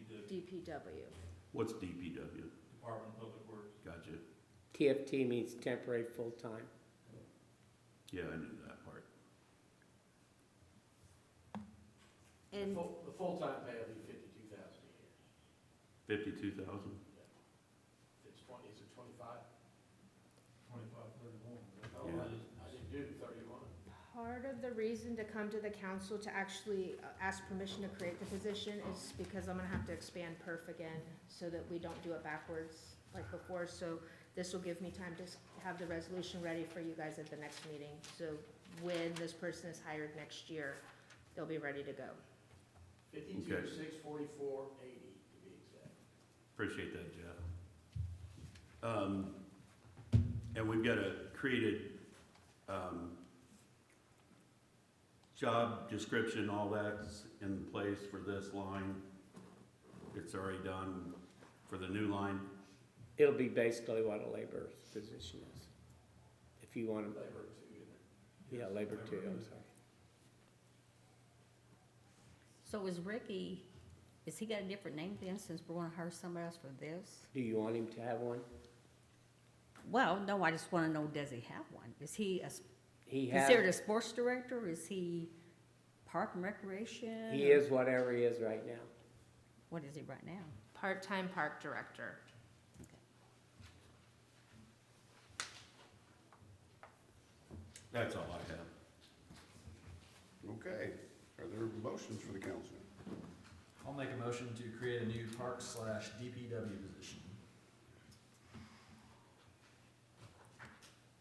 Speaker 12: the
Speaker 4: DPW.
Speaker 12: What's DPW?
Speaker 3: Department of Public Works.
Speaker 12: Gotcha.
Speaker 5: TFT means temporary full-time.
Speaker 12: Yeah, I knew that part.
Speaker 4: And
Speaker 13: The full-time pay will be $52,000 a year.
Speaker 12: 52,000?
Speaker 13: It's 20, is it 25?
Speaker 3: 25, 31.
Speaker 13: Oh,
Speaker 12: Yeah.
Speaker 13: I didn't do 31.
Speaker 4: part of the reason to come to the council to actually ask permission to create the position is because I'm gonna have to expand perf again, so that we don't do it backwards like before. So this will give me time to have the resolution ready for you guys at the next meeting. So when this person is hired next year, they'll be ready to go.
Speaker 13: 52,
Speaker 12: Okay.
Speaker 13: 644, 80 to be exact.
Speaker 12: Appreciate that, Jeff. And we've got a created, job description, all that's in place for this line. It's already done for the new line.
Speaker 5: It'll be basically what a labor position is. If you want to,
Speaker 13: Labor too, isn't it?
Speaker 5: yeah, labor too, I'm sorry.
Speaker 6: So is Ricky, has he got a different name then, since we're gonna hire somebody else for this?
Speaker 5: Do you want him to have one?
Speaker 6: Well, no, I just wanna know, does he have one? Is he
Speaker 5: He has,
Speaker 6: considered a sports director? Is he park and recreation?
Speaker 5: he is whatever he is right now.
Speaker 6: What is he right now?
Speaker 4: Part-time park director.
Speaker 12: That's all I have.
Speaker 1: Okay, are there motions for the council?
Speaker 7: I'll make a motion to create a new park/DPW position.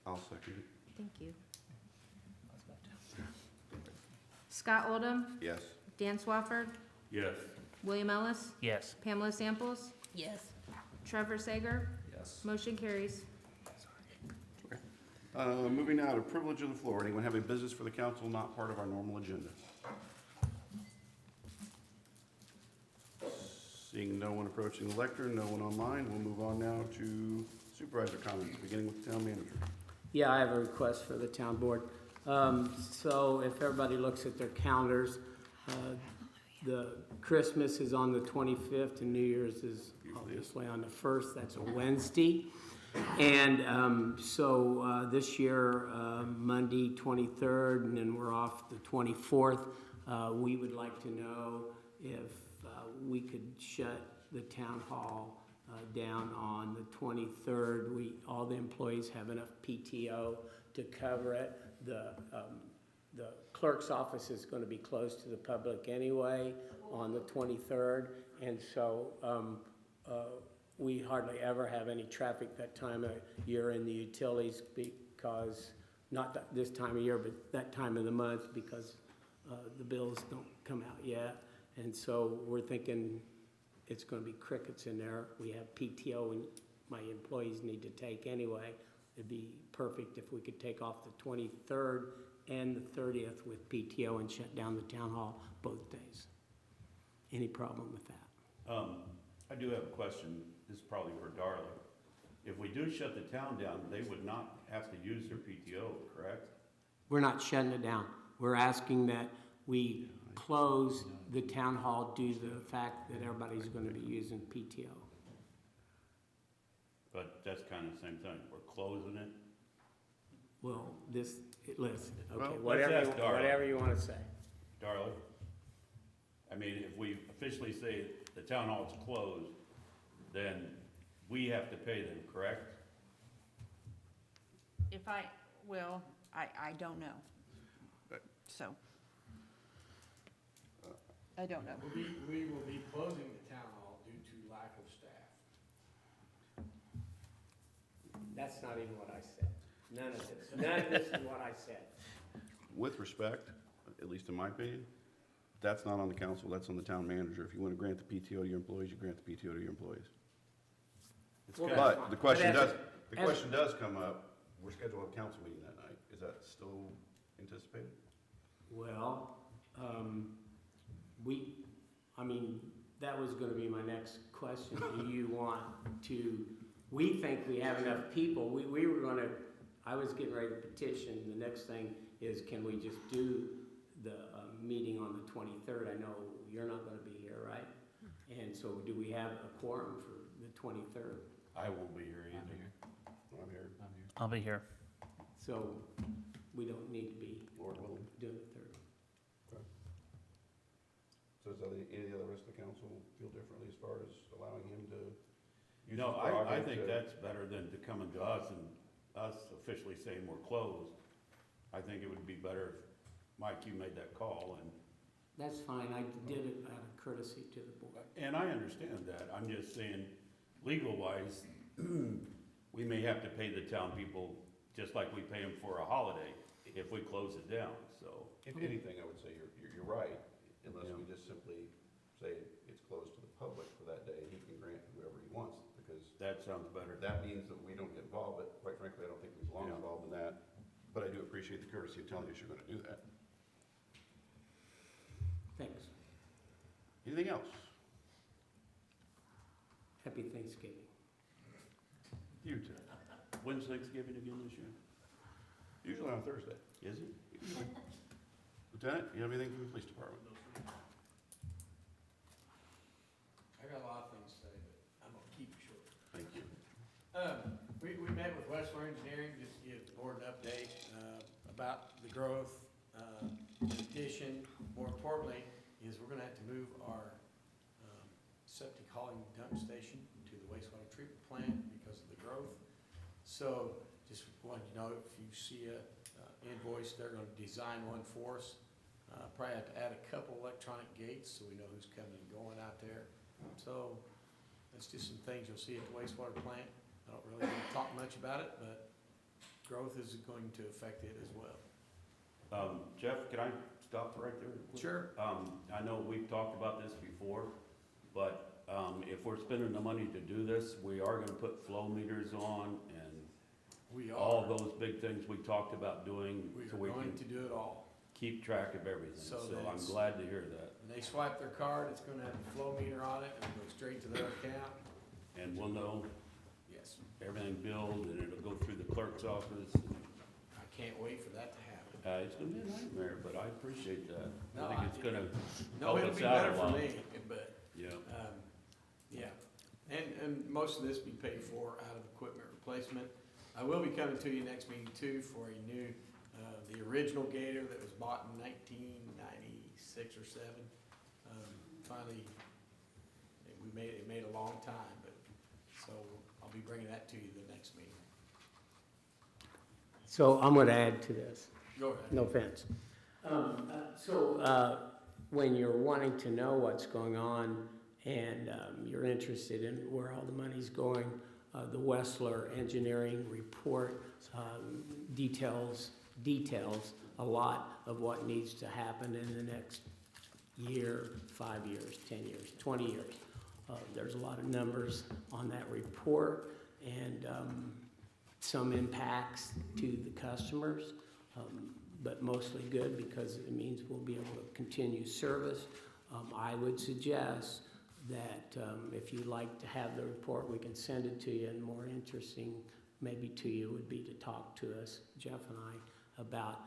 Speaker 1: I'll second it.
Speaker 4: Thank you. Scott Oldham,
Speaker 1: Yes.
Speaker 4: Dan Swafford,
Speaker 12: Yes.
Speaker 4: William Ellis,
Speaker 8: Yes.
Speaker 4: Pamela Samples,
Speaker 6: Yes.
Speaker 4: Trevor Sager,
Speaker 7: Yes.
Speaker 4: motion carries.
Speaker 1: Moving now to privilege of the floor. Anyone have a business for the council not part of our normal agenda? Seeing no one approaching the lectern, no one online, we'll move on now to supervisor comments, beginning with the town manager.
Speaker 5: Yeah, I have a request for the town board. So if everybody looks at their calendars, the Christmas is on the 25th and New Year's is obviously on the 1st. That's a Wednesday. And so this year, Monday, 23rd, and then we're off the 24th. We would like to know if we could shut the town hall down on the 23rd. All the employees have enough PTO to cover it. The clerk's office is going to be closed to the public anyway on the 23rd, and so we hardly ever have any traffic that time of year in the utilities, because, not this time of year, but that time of the month, because the bills don't come out yet. And so we're thinking it's going to be crickets in there. We have PTO and my employees need to take anyway. It'd be perfect if we could take off the 23rd and the 30th with PTO and shut down the town hall both days. Any problem with that?
Speaker 12: I do have a question. This is probably for Darla. If we do shut the town down, they would not have to use their PTO, correct?
Speaker 5: We're not shutting it down. We're asking that we close the town hall due to the fact that everybody's going to be using PTO.
Speaker 12: But that's kind of the same thing. We're closing it.
Speaker 5: Well, listen, okay,
Speaker 12: Well,
Speaker 5: whatever
Speaker 12: let's ask Darla.
Speaker 5: whatever you want to say.
Speaker 12: Darla, I mean, if we officially say the town hall is closed, then we have to pay them, correct?
Speaker 9: I don't know. So. I don't know.
Speaker 13: We will be closing the town hall due to
Speaker 5: not even what I said. None of this is what I said.
Speaker 1: With respect, at least in my opinion, that's not on the council, that's on the town manager. If you want to grant the PTO to your employees, you grant the PTO to your employees.
Speaker 5: Well, that's
Speaker 1: But
Speaker 5: fine.
Speaker 1: the question
Speaker 5: But as-
Speaker 1: does, the
Speaker 5: as-
Speaker 1: question does come up, we're scheduled to have a council meeting that night. Is that still anticipated?
Speaker 5: Well, that was gonna be my next question. Do you want to, we think we have enough people. We were gonna, I was getting ready to petition. The next thing is, can we just do the meeting on the 23rd? I know you're not gonna be here, right? And so do we have a quorum for the 23rd?
Speaker 12: I won't be here either.
Speaker 1: I'm here,
Speaker 8: I'll be here.
Speaker 5: So we don't need to be
Speaker 1: Lord willing.
Speaker 5: doing the 3rd.
Speaker 1: So does any of the other rest of the council feel differently as far as allowing him to? use
Speaker 12: No,
Speaker 1: his
Speaker 12: I
Speaker 1: prerogative
Speaker 12: think
Speaker 1: to-
Speaker 12: that's better than to coming to us and us officially saying we're closed. I think it would be better if, Mike, you made that call, and
Speaker 5: That's fine. I did it out of courtesy to the board.
Speaker 12: I understand that. I'm just saying, legal-wise, we may have to pay the town people just like we pay them for a holiday if we close it down, so.
Speaker 1: If anything, I would say you're right, unless
Speaker 12: Yeah.
Speaker 1: we just simply say it's closed to the public for that day, and he can grant whoever he wants, because
Speaker 12: That sounds better.
Speaker 1: that means that we don't get involved, but quite frankly, I don't think we belong
Speaker 12: Yeah.
Speaker 1: involved in that. But I do appreciate the courtesy of telling us you're gonna do that.
Speaker 5: Thanks.
Speaker 1: Anything else?
Speaker 5: Happy Thanksgiving.
Speaker 12: You too. When's Thanksgiving again this year?
Speaker 1: Usually on Thursday.
Speaker 12: Is it?
Speaker 1: Lieutenant, you have anything from the police department?
Speaker 13: I got a lot of things to say, but I'm gonna keep it short.
Speaker 1: Thank you.
Speaker 13: We met with Westler Engineering, just to give the board an update, about the growth. In addition, more importantly, is we're gonna have to move our, septic hauling dump station to the wastewater treatment plant because of the growth. So, just wanted you to know, if you see a, invoice, they're gonna design one for us. Probably have to add a couple electronic gates so we know who's coming and going out there. So, that's just some things you'll see at the wastewater plant. I don't really want to talk much about it, but growth is going to affect it as well.
Speaker 12: Jeff, can I stop right there?
Speaker 13: Sure.
Speaker 12: I know we've talked about this before, but, if we're spending the money to do this, we are gonna put flow meters on and
Speaker 13: We are.
Speaker 12: all those big things we talked about doing,
Speaker 13: We
Speaker 12: so
Speaker 13: are
Speaker 12: we
Speaker 13: going
Speaker 12: can
Speaker 13: to do it all.
Speaker 12: keep track of everything.
Speaker 13: So
Speaker 12: So
Speaker 13: that
Speaker 12: I'm
Speaker 13: it's-
Speaker 12: glad to hear that.
Speaker 13: When they swipe their card, it's gonna have a flow meter on it and go straight to their account.
Speaker 12: And we'll know
Speaker 13: Yes.
Speaker 12: everything billed, and it'll go through the clerk's office.
Speaker 13: I can't wait for that to happen.
Speaker 12: It's gonna be a nightmare, but I appreciate that.
Speaker 13: No,
Speaker 12: I think it's gonna
Speaker 13: No,
Speaker 12: help
Speaker 13: it'll
Speaker 12: us
Speaker 13: be
Speaker 12: out
Speaker 13: better
Speaker 12: a
Speaker 13: for
Speaker 12: lot.
Speaker 13: me, but,
Speaker 12: Yeah.
Speaker 13: yeah. And most of this be paid for out of equipment replacement. I will be coming to you next meeting too for a new, the original Gator that was bought in 1996 or 7. Finally, it made a long time, but, so I'll be bringing that to you the next meeting.
Speaker 5: So I'm gonna add to this.
Speaker 13: Go ahead.
Speaker 5: No offense. When you're wanting to know what's going on and you're interested in where all the money's going, the Westler Engineering report details a lot of what needs to happen in the next year, 5 years, 10 years, 20 years. There's a lot of numbers on that report and some impacts to the customers, but mostly good because it means we'll be able to continue service. I would suggest that if you'd like to have the report, we can send it to you, and more interesting maybe to you would be to talk to us, Jeff and I, about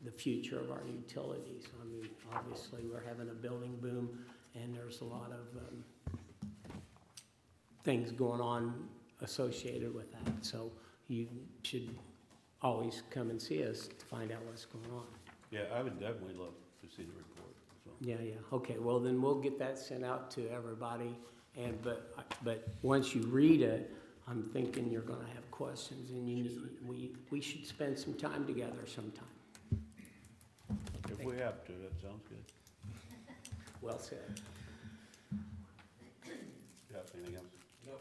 Speaker 5: the future of our utilities. I mean, obviously, we're having a building boom, and there's a lot of things going on associated with that. So you should always come and see us to find out what's going on.
Speaker 12: Yeah, I would definitely love to see the report, so.
Speaker 5: Yeah, okay, well, then we'll get that sent out to everybody, and, but once you read it, I'm thinking you're gonna have questions, and we should spend some time together sometime.
Speaker 12: If we have to, that sounds good.
Speaker 5: Well said.
Speaker 1: Jeff, anything else?
Speaker 13: No.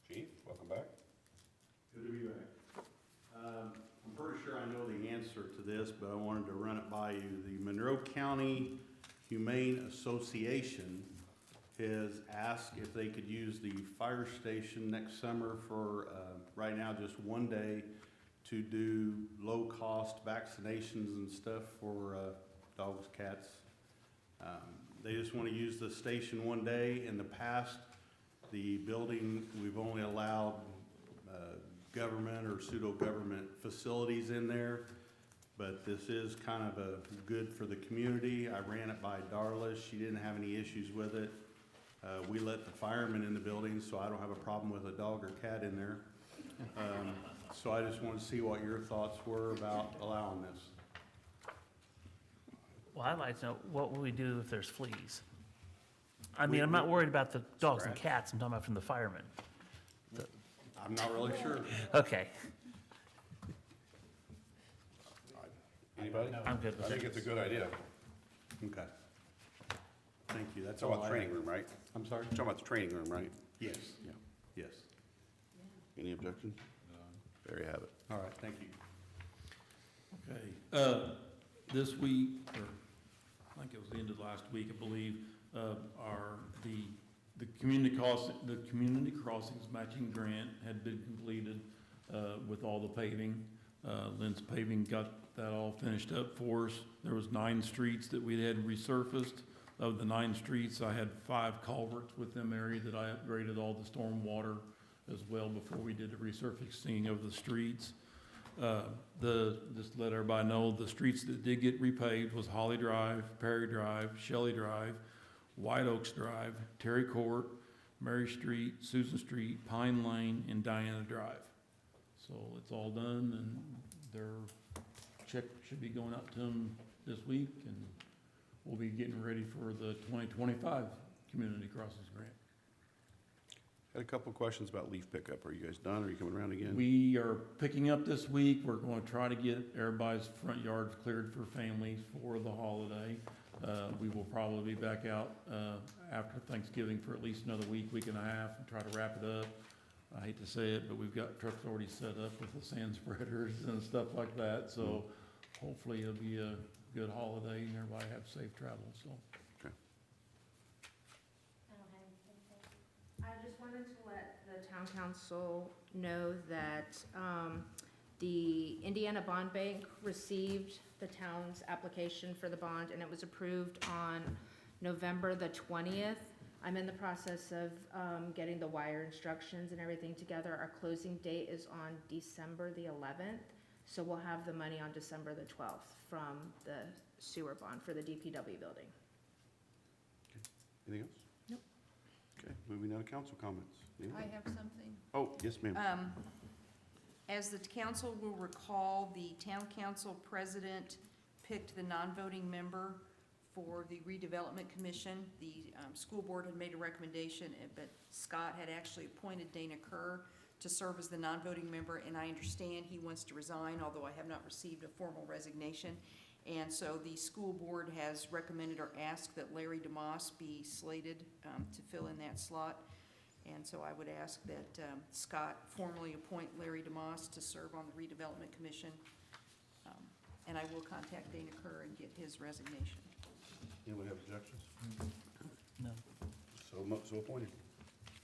Speaker 1: Chief, welcome back.
Speaker 2: Good
Speaker 14: this, but I wanted to run it by you. The Monroe County Humane Association has asked if they could use the fire station next summer for, right now, just one day to do low-cost vaccinations and stuff for dogs, cats. They just want to use the station one day. In the past, the building, we've only allowed government or pseudo-government facilities in there, but this is kind of a good for the community. I ran it by Darla. She didn't have any issues with it. We let the firemen in the building, so I don't have a problem with a dog or cat in there. So I just wanted to see what your thoughts were about allowing this.
Speaker 8: Well, I'd like to know, what will we do if there's fleas? I mean, I'm not worried about the dogs and cats, I'm talking about from the firemen.
Speaker 14: I'm not really sure.
Speaker 8: Okay,
Speaker 1: Anybody?
Speaker 8: I'm good
Speaker 1: I
Speaker 8: with
Speaker 1: think
Speaker 8: it.
Speaker 1: it's a good idea.
Speaker 14: Okay. Thank you. That's
Speaker 1: Talking
Speaker 14: all
Speaker 1: about the
Speaker 14: I
Speaker 1: training
Speaker 14: have.
Speaker 1: room, right?
Speaker 14: I'm sorry?
Speaker 1: Talking about the training room, right?
Speaker 14: Yes,
Speaker 1: Yeah.
Speaker 14: yes.
Speaker 1: Any objections? There you have it.
Speaker 14: All right, thank you.
Speaker 12: Okay, this week, or I think it was the end of last week, I believe, the community crossings matching grant had been completed, with all the paving. Lynn's Paving got that all finished up for us. There was 9 streets that we had resurfaced. Of the 9 streets, I had 5 culverts with them area that I upgraded all the storm water as well before we did the resurfacing of the streets. Just to let everybody know, the streets that did get repaved was Holly Drive, Perry Drive, Shelley Drive, White Oaks Drive, Terry Court, Mary Street, Susan Street, Pine Lane, and Diana Drive. So it's all done, and their check should be going out to them this week, and we'll be getting ready for the 2025 Community Crossings Grant.
Speaker 1: Had a couple questions about leaf pickup. Are you guys done? Are you coming around again?
Speaker 12: We are picking up this week. We're going to try to get everybody's front yards cleared for families for the holiday. We will probably be back out after Thanksgiving for at least another week and a half, and try to wrap it up. I hate to say it, but we've got trucks already set up with the sand spreaders and stuff like that. So hopefully it'll be a good holiday and everybody have safe travel, so.
Speaker 4: I just wanted to let the town council know that the Indiana Bond Bank received the town's application for the bond, and it was approved on November the 20th. I'm in the process of getting the wire instructions and everything together. Our closing date is on December the 11th, so we'll have the money on December the 12th from the sewer bond for the DPW building.
Speaker 1: Anything else?
Speaker 4: Nope.
Speaker 1: Okay, moving on to council comments.
Speaker 9: I
Speaker 1: Anybody?
Speaker 9: have something.
Speaker 1: Oh, yes, ma'am.
Speaker 9: As the council will recall, the town council president picked the non-voting member for the redevelopment commission. The school board had made a recommendation, but Scott had actually appointed Dana Kerr to serve as the non-voting member, and I understand he wants to resign, although I have not received a formal resignation. And so the school board has recommended or asked that Larry DeMoss be slated to fill in that slot. And so I would ask that Scott formally appoint Larry DeMoss to serve on the redevelopment commission. And I will contact Dana Kerr and get his resignation.
Speaker 1: Anyone have objections?
Speaker 8: No.
Speaker 1: So appointed.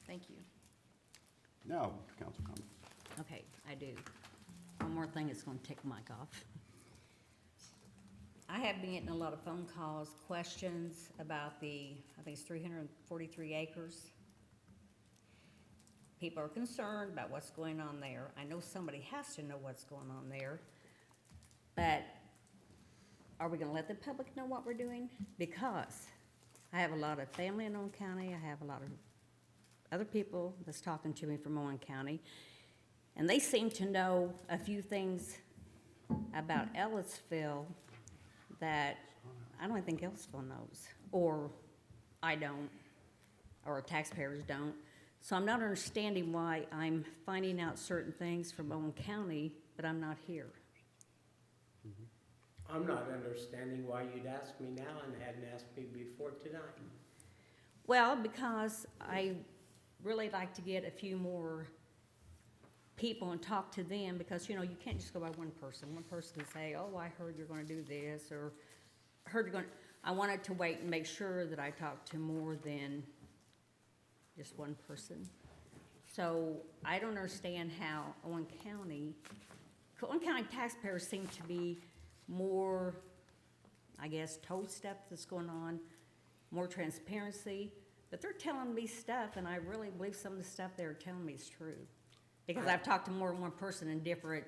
Speaker 9: Thank you.
Speaker 1: Now, council comments.
Speaker 6: Okay, I do. One more thing that's gonna tick Mike off. I have been getting a lot of phone calls, questions about I think it's 343 acres. People are concerned about what's going on there. I know somebody has to know what's going on there. But are we gonna let the public know what we're doing? Because I have a lot of family in Owen County. I have a lot of other people that's talking to me from Owen County. And they seem to know a few things about Ellettsville that I don't think Ellettsville knows, or I don't, or taxpayers don't. So I'm not understanding why I'm finding out certain things from Owen County, but I'm not here.
Speaker 5: I'm not understanding why you'd ask me now and hadn't asked me before tonight.
Speaker 6: Well, because I really like to get a few more people and talk to them, because, you know, you can't just go by one person. One person can say, oh, I heard you're gonna do this, or heard you're gonna, I wanted to wait and make sure that I talked to more than just one person. So I don't understand how Owen County taxpayers seem to be more, I guess, told stuff that's going on, more transparency, but they're telling me stuff, and I really believe some of the stuff they're telling me is true. Because I've talked to more than one person in different,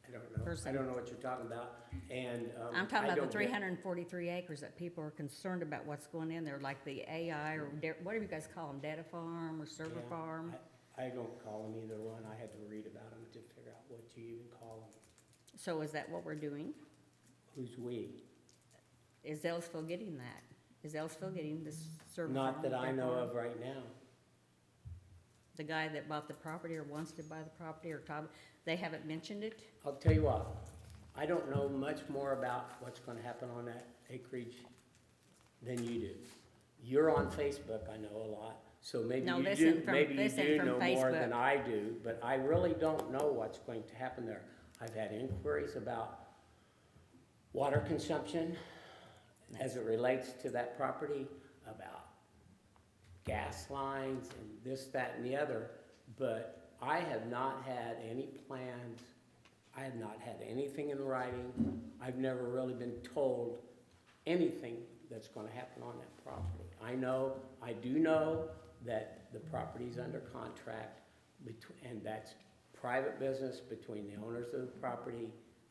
Speaker 5: I don't know what you're talking about, and,
Speaker 6: I'm talking
Speaker 5: I
Speaker 6: about the
Speaker 5: don't get-
Speaker 6: 343 acres that people are concerned about what's going in there, like the AI, or whatever you guys call them, data farm or server
Speaker 5: Yeah,
Speaker 6: farm.
Speaker 5: I don't call them either one. I had to read about them to figure out what you even call them.
Speaker 6: So is that what we're doing?
Speaker 5: Who's we?
Speaker 6: Is Ellettsville getting that? Is Ellettsville getting this server farm?
Speaker 5: Not that I
Speaker 6: data
Speaker 5: know
Speaker 6: farm?
Speaker 5: of right now.
Speaker 6: The guy that bought the property or wants to buy the property, or Tom, they haven't mentioned it?
Speaker 5: I'll tell you what, I don't know much more about what's gonna happen on that acreage than you do. You're on Facebook, I know a lot, so maybe
Speaker 6: No,
Speaker 5: you
Speaker 6: this
Speaker 5: do,
Speaker 6: isn't from-
Speaker 5: maybe you
Speaker 6: this isn't
Speaker 5: do
Speaker 6: from
Speaker 5: know more than
Speaker 6: Facebook.
Speaker 5: I do, but I really don't know what's going to happen there. I've had inquiries about water consumption as it relates to that property, about gas lines and this, that, and the other, but I have not had any plans, I have not had anything in writing, I've never really been told anything that's gonna happen on that property. I do know that the property's under contract, and that's private business between the owners of the property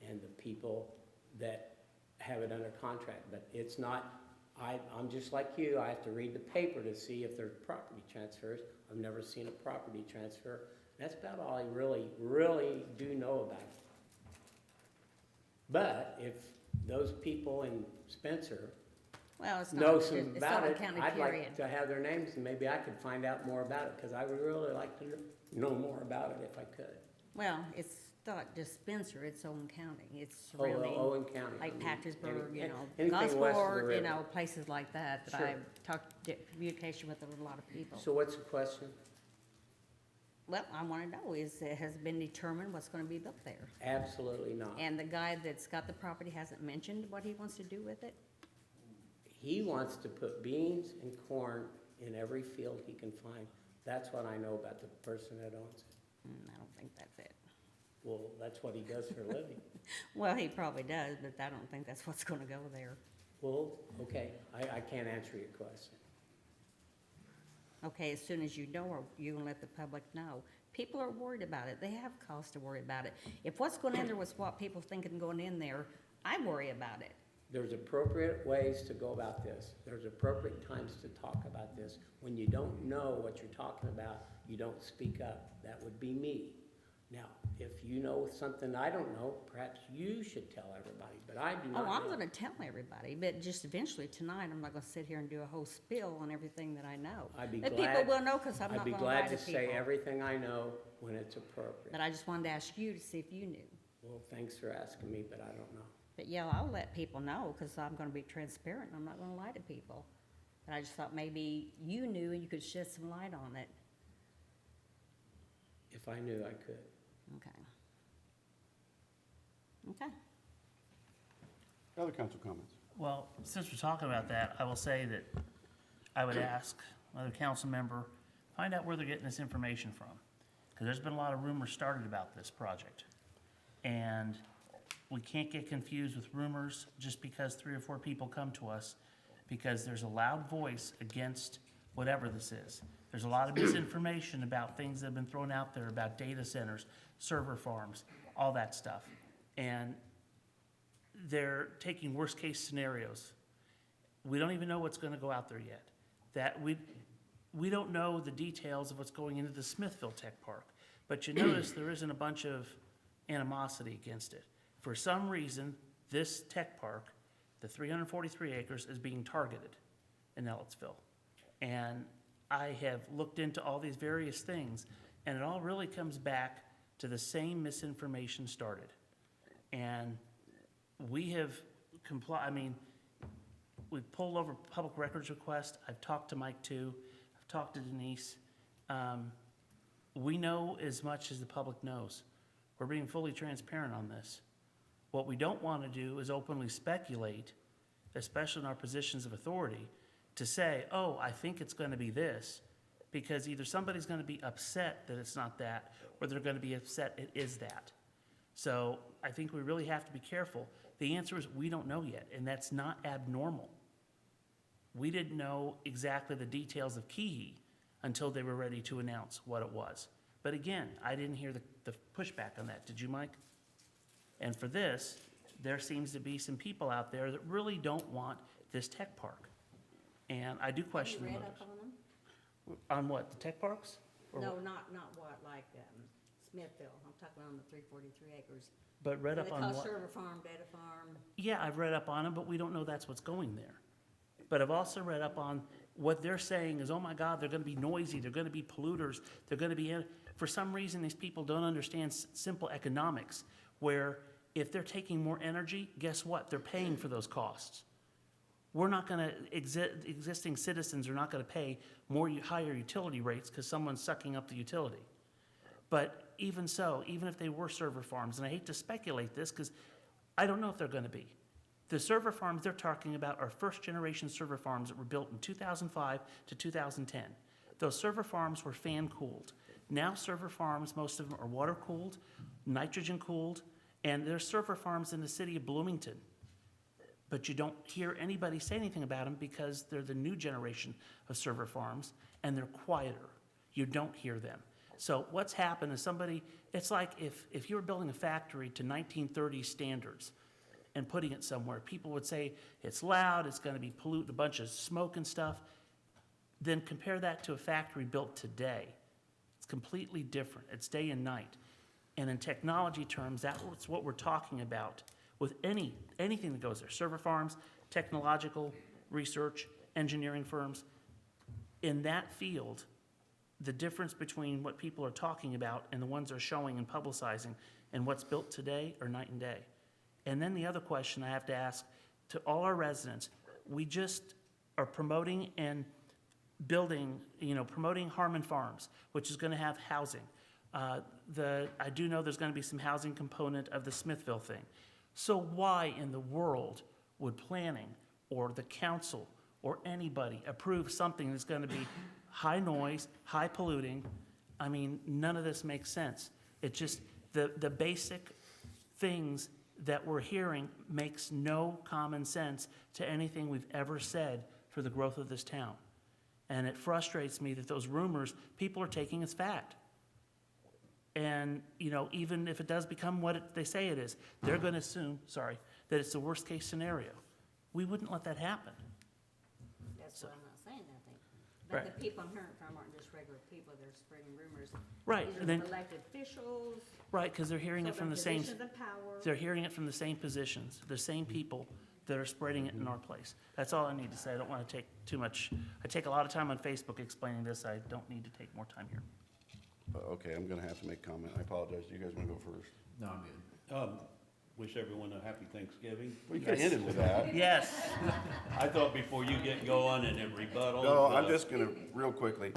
Speaker 5: and the people that have it under contract, but it's not, I'm just like you, I have to read the paper to see if there's property transfers. I've never seen a property transfer. That's about all I really do know about it. But if those people in Spencer
Speaker 6: Well, it's
Speaker 5: know
Speaker 6: not,
Speaker 5: some
Speaker 6: it's
Speaker 5: about
Speaker 6: Owen
Speaker 5: it,
Speaker 6: County,
Speaker 5: I'd
Speaker 6: period.
Speaker 5: like to have their names, and maybe I could find out more about it, because I would really like to know more about it if I could.
Speaker 6: Well, it's not just Spencer, it's Owen County, it's
Speaker 5: Oh,
Speaker 6: surrounding,
Speaker 5: Owen County. I
Speaker 6: like
Speaker 5: mean,
Speaker 6: Patricksburg, you know,
Speaker 5: anything west of the
Speaker 6: Gosport, you
Speaker 5: river.
Speaker 6: know, places like that, that
Speaker 5: Sure.
Speaker 6: I've talked, communication with a lot of people.
Speaker 5: So what's the question?
Speaker 6: Well, I wanna know, has it been determined what's gonna be built there?
Speaker 5: Absolutely not.
Speaker 6: And the guy that's got the property hasn't mentioned what he wants to do with it?
Speaker 5: He wants to put beans and corn in every field he can find. That's what I know about the person that owns it.
Speaker 6: I don't think that's it.
Speaker 5: Well, that's what he does for a living.
Speaker 6: Well, he probably does, but I don't think that's what's gonna go there.
Speaker 5: Well, okay, I can't answer your question.
Speaker 6: Okay, as soon as you know, or you can let the public know. People are worried about it. They have cause to worry about it. If what's going in there was what people thinking going in there, I worry about it.
Speaker 5: There's appropriate ways to go about this. There's appropriate times to talk about this. When you don't know what you're talking about, you don't speak up. That would be me. Now, if you know something I don't know, perhaps you should tell everybody, but I do not
Speaker 6: Oh, I'm
Speaker 5: know.
Speaker 6: gonna tell everybody, but just eventually tonight, I'm not gonna sit here and do a whole spill on everything that I know.
Speaker 5: I'd be
Speaker 6: But
Speaker 5: glad.
Speaker 6: people will know, cause I'm
Speaker 5: I'd
Speaker 6: not
Speaker 5: be
Speaker 6: gonna lie
Speaker 5: glad
Speaker 6: to
Speaker 5: to say
Speaker 6: people.
Speaker 5: everything I know when it's appropriate.
Speaker 6: But I just wanted to ask you to see if you knew.
Speaker 5: Well, thanks for asking me, but I don't know.
Speaker 6: But yeah, I'll let people know, cause I'm gonna be transparent, and I'm not gonna lie to people. But I just thought maybe you knew and you could shed some light on it.
Speaker 5: If I knew, I could.
Speaker 6: Okay. Okay.
Speaker 1: Other council comments?
Speaker 8: Well, since we're talking about that, I will say that I would ask another council member, find out where they're getting this information from. Because there's been a lot of rumors started about this project. And we can't get confused with rumors just because 3 or 4 people come to us, because there's a loud voice against whatever this is. There's a lot of misinformation about things that have been thrown out there about data centers, server farms, all that stuff. And they're taking worst-case scenarios. We don't even know what's gonna go out there yet. That we don't know the details of what's going into the Smithville Tech Park. But you notice there isn't a bunch of animosity against it. For some reason, this tech park, the 343 acres, is being targeted in Ellettsville. And I have looked into all these various things, and it all really comes back to the same misinformation started. And we have we've pulled over public records request. I've talked to Mike too. I've talked to Denise. we know as much as the public knows. We're being fully transparent on this. What we don't want to do is openly speculate, especially in our positions of authority, to say, oh, I think it's going to be this, because either somebody's going to be upset that it's not that, or they're going to be upset it is that. So I think we really have to be careful. The answer is we don't know yet, and that's not abnormal. We didn't know exactly the details of Keehee until they were ready to announce what it was. But again, I didn't hear the pushback on that. Did you, Mike? And for this, there seems to be some people out there that really don't want this tech park. And I do question the
Speaker 6: Have you read
Speaker 8: motives.
Speaker 6: up on them?
Speaker 8: On what, the tech parks? Or
Speaker 6: No,
Speaker 8: what?
Speaker 6: not what, like, Smithville, I'm talking on the 343 acres.
Speaker 8: But read up on
Speaker 6: They
Speaker 8: what?
Speaker 6: call server farm, data farm.
Speaker 8: Yeah, I've read up on them, but we don't know that's what's going there. But I've also read up on what they're saying is, oh my God, they're gonna be noisy, they're gonna be polluters, they're gonna be, for some reason, these people don't understand simple economics, where if they're taking more energy, guess what? They're paying for those costs. We're not gonna, existing citizens are not gonna pay higher utility rates because someone's sucking up the utility. But even so, even if they were server farms, and I hate to speculate this because I don't know if they're gonna be. The server farms they're talking about are first-generation server farms that were built in 2005 to 2010. Those server farms were fan-cooled. Now server farms, most of them are water-cooled, nitrogen-cooled, and there's server farms in the city of Bloomington. But you don't hear anybody say anything about them because they're the new generation of server farms, and they're quieter. You don't hear them. So what's happened is it's like if you were building a factory to 1930s standards and putting it somewhere, people would say it's loud, it's gonna be polluting, a bunch of smoke and stuff. Then compare that to a factory built today. It's completely different. It's day and night. And in technology terms, that's what we're talking about with anything that goes there. Server farms, technological research, engineering firms. In that field, the difference between what people are talking about and the ones they're showing and publicizing and what's built today are night and day. And then the other question I have to ask to all our residents, we just are promoting and building, promoting Harmon Farms, which is gonna have housing. I do know there's gonna be some housing component of the Smithville thing. So why in the world would planning or the council or anybody approve something that's gonna be high noise, high polluting? I mean, none of this makes sense. It just, the basic things that we're hearing makes no common sense to anything we've ever said for the growth of this town. And it frustrates me that those rumors, people are taking as fact. And, even if it does become what they say it is, they're gonna assume, that it's the worst case scenario. We wouldn't let that happen.
Speaker 6: That's what I'm not saying, I think.
Speaker 8: Right.
Speaker 6: But the people I'm hearing from aren't just regular people, they're spreading rumors.
Speaker 8: Right,
Speaker 6: These are
Speaker 8: and then-
Speaker 6: elected officials.
Speaker 8: Right, because they're hearing it
Speaker 6: so
Speaker 8: from
Speaker 6: they're
Speaker 8: the same,
Speaker 6: positions of power.
Speaker 8: they're hearing it from the same positions, the same people that are spreading it in our place. That's all I need to say. I don't want to take too much, I take a lot of time on Facebook explaining this. I don't need to take more time here.
Speaker 1: Okay, I'm gonna have to make comment. I apologize. Do you guys wanna go first?
Speaker 7: No, I'm good.
Speaker 14: Wish everyone a happy Thanksgiving.
Speaker 1: Well, you could've ended with that.
Speaker 8: Yes.
Speaker 14: I thought before you get going and then rebuttal.
Speaker 1: No, I'm just gonna, real quickly,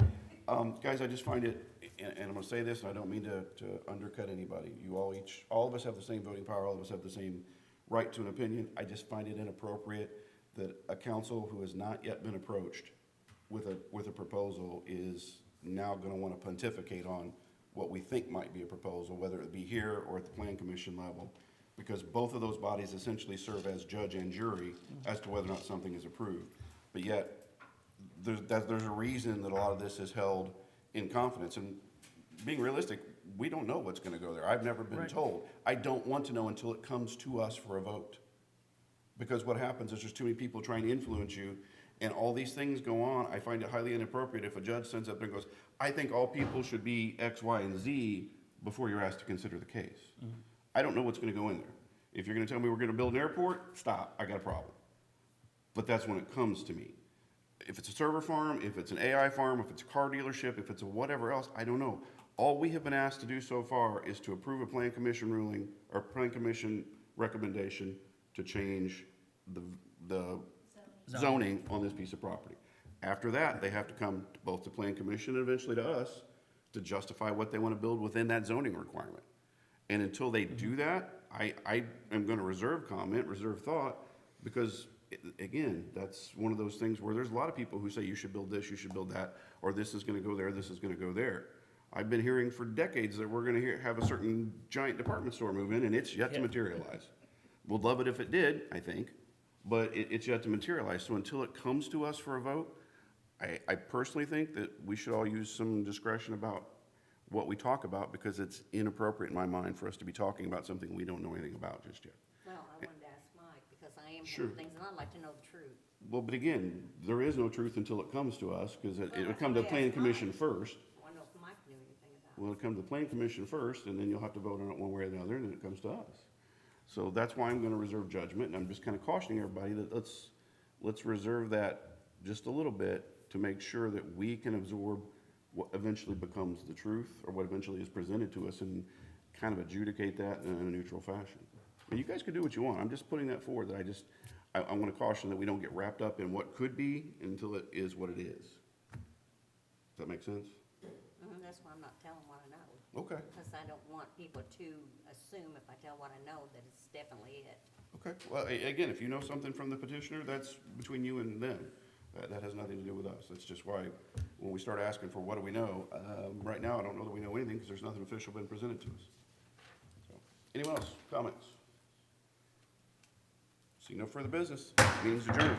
Speaker 1: guys, I just find it, and I'm gonna say this, and I don't mean to undercut anybody. All of us have the same voting power, all of us have the same right to an opinion. I just find it inappropriate that a council who has not yet been approached with a proposal is now gonna wanna pontificate on what we think might be a proposal, whether it be here or at the plan commission level, because both of those bodies essentially serve as judge and jury as to whether or not something is approved. But yet, there's a reason that a lot of this is held in confidence. And being realistic, we don't know what's gonna go there. I've never been
Speaker 8: Right.
Speaker 1: told. I don't want to know until it comes to us for a vote. Because what happens is there's too many people trying to influence you, and all these things go on. I find it highly inappropriate if a judge stands up there and goes, I think all people should be X, Y, and Z before you're asked to consider the case. I don't know what's gonna go in there. If you're gonna tell me we're gonna build an airport, stop, I got a problem. But that's when it comes to me. If it's a server farm, if it's an AI farm, if it's a car dealership, if it's a whatever else, I don't know. All we have been asked to do so far is to approve a plan commission ruling, or plan commission recommendation to change the zoning on this piece of property. After that, they have to come both to plan commission and eventually to us to justify what they want to build within that zoning requirement. And until they do that, I am going to reserve comment, reserve thought, because, again, that's one of those things where there's a lot of people who say you should build this, you should build that, or this is going to go there, this is going to go there. I've been hearing for decades that we're going to have a certain giant department store move in, and it's yet to materialize. Would love it if it did, I think, but it's yet to materialize. So until it comes to us for a vote, I personally think that we should all use some discretion about what we talk about, because it's inappropriate in my mind for us to be talking about something we don't know anything about just yet.
Speaker 6: Well, I wanted to ask Mike, because I am
Speaker 1: Sure.
Speaker 6: hearing things, and I'd like to know the truth.
Speaker 1: Well, but again, there is no truth until it comes to us, because it would come to the
Speaker 6: Well,
Speaker 1: planning
Speaker 6: that's
Speaker 1: commission
Speaker 6: Mike.
Speaker 1: first.
Speaker 6: I want to know if Mike knew anything about it.
Speaker 1: Well, it'll come to the planning commission first, and then you'll have to vote on it one way or the other, and then it comes to us. So that's why I'm gonna reserve judgment, and I'm just kind of cautioning everybody that let's reserve that just a little bit to make sure that we can absorb what eventually becomes the truth, or what eventually is presented to us, and kind of adjudicate that in a neutral fashion. And you guys can do what you want. I'm just putting that forward, that I want to caution that we don't get wrapped up in what could be until it is what it is. Does that make sense?
Speaker 6: That's why I'm not telling what I know.
Speaker 1: Okay.
Speaker 6: Because I don't want people to assume if I tell what I know that it's definitely it.
Speaker 1: Okay, well, again, if you know something from the petitioner, that's between you and them. That has nothing to do with us. That's just why, when we start asking for what do we know, right now, I don't know that we know anything, because there's nothing official been presented to us. So, anyone else, comments? See no further business, meeting's adjourned.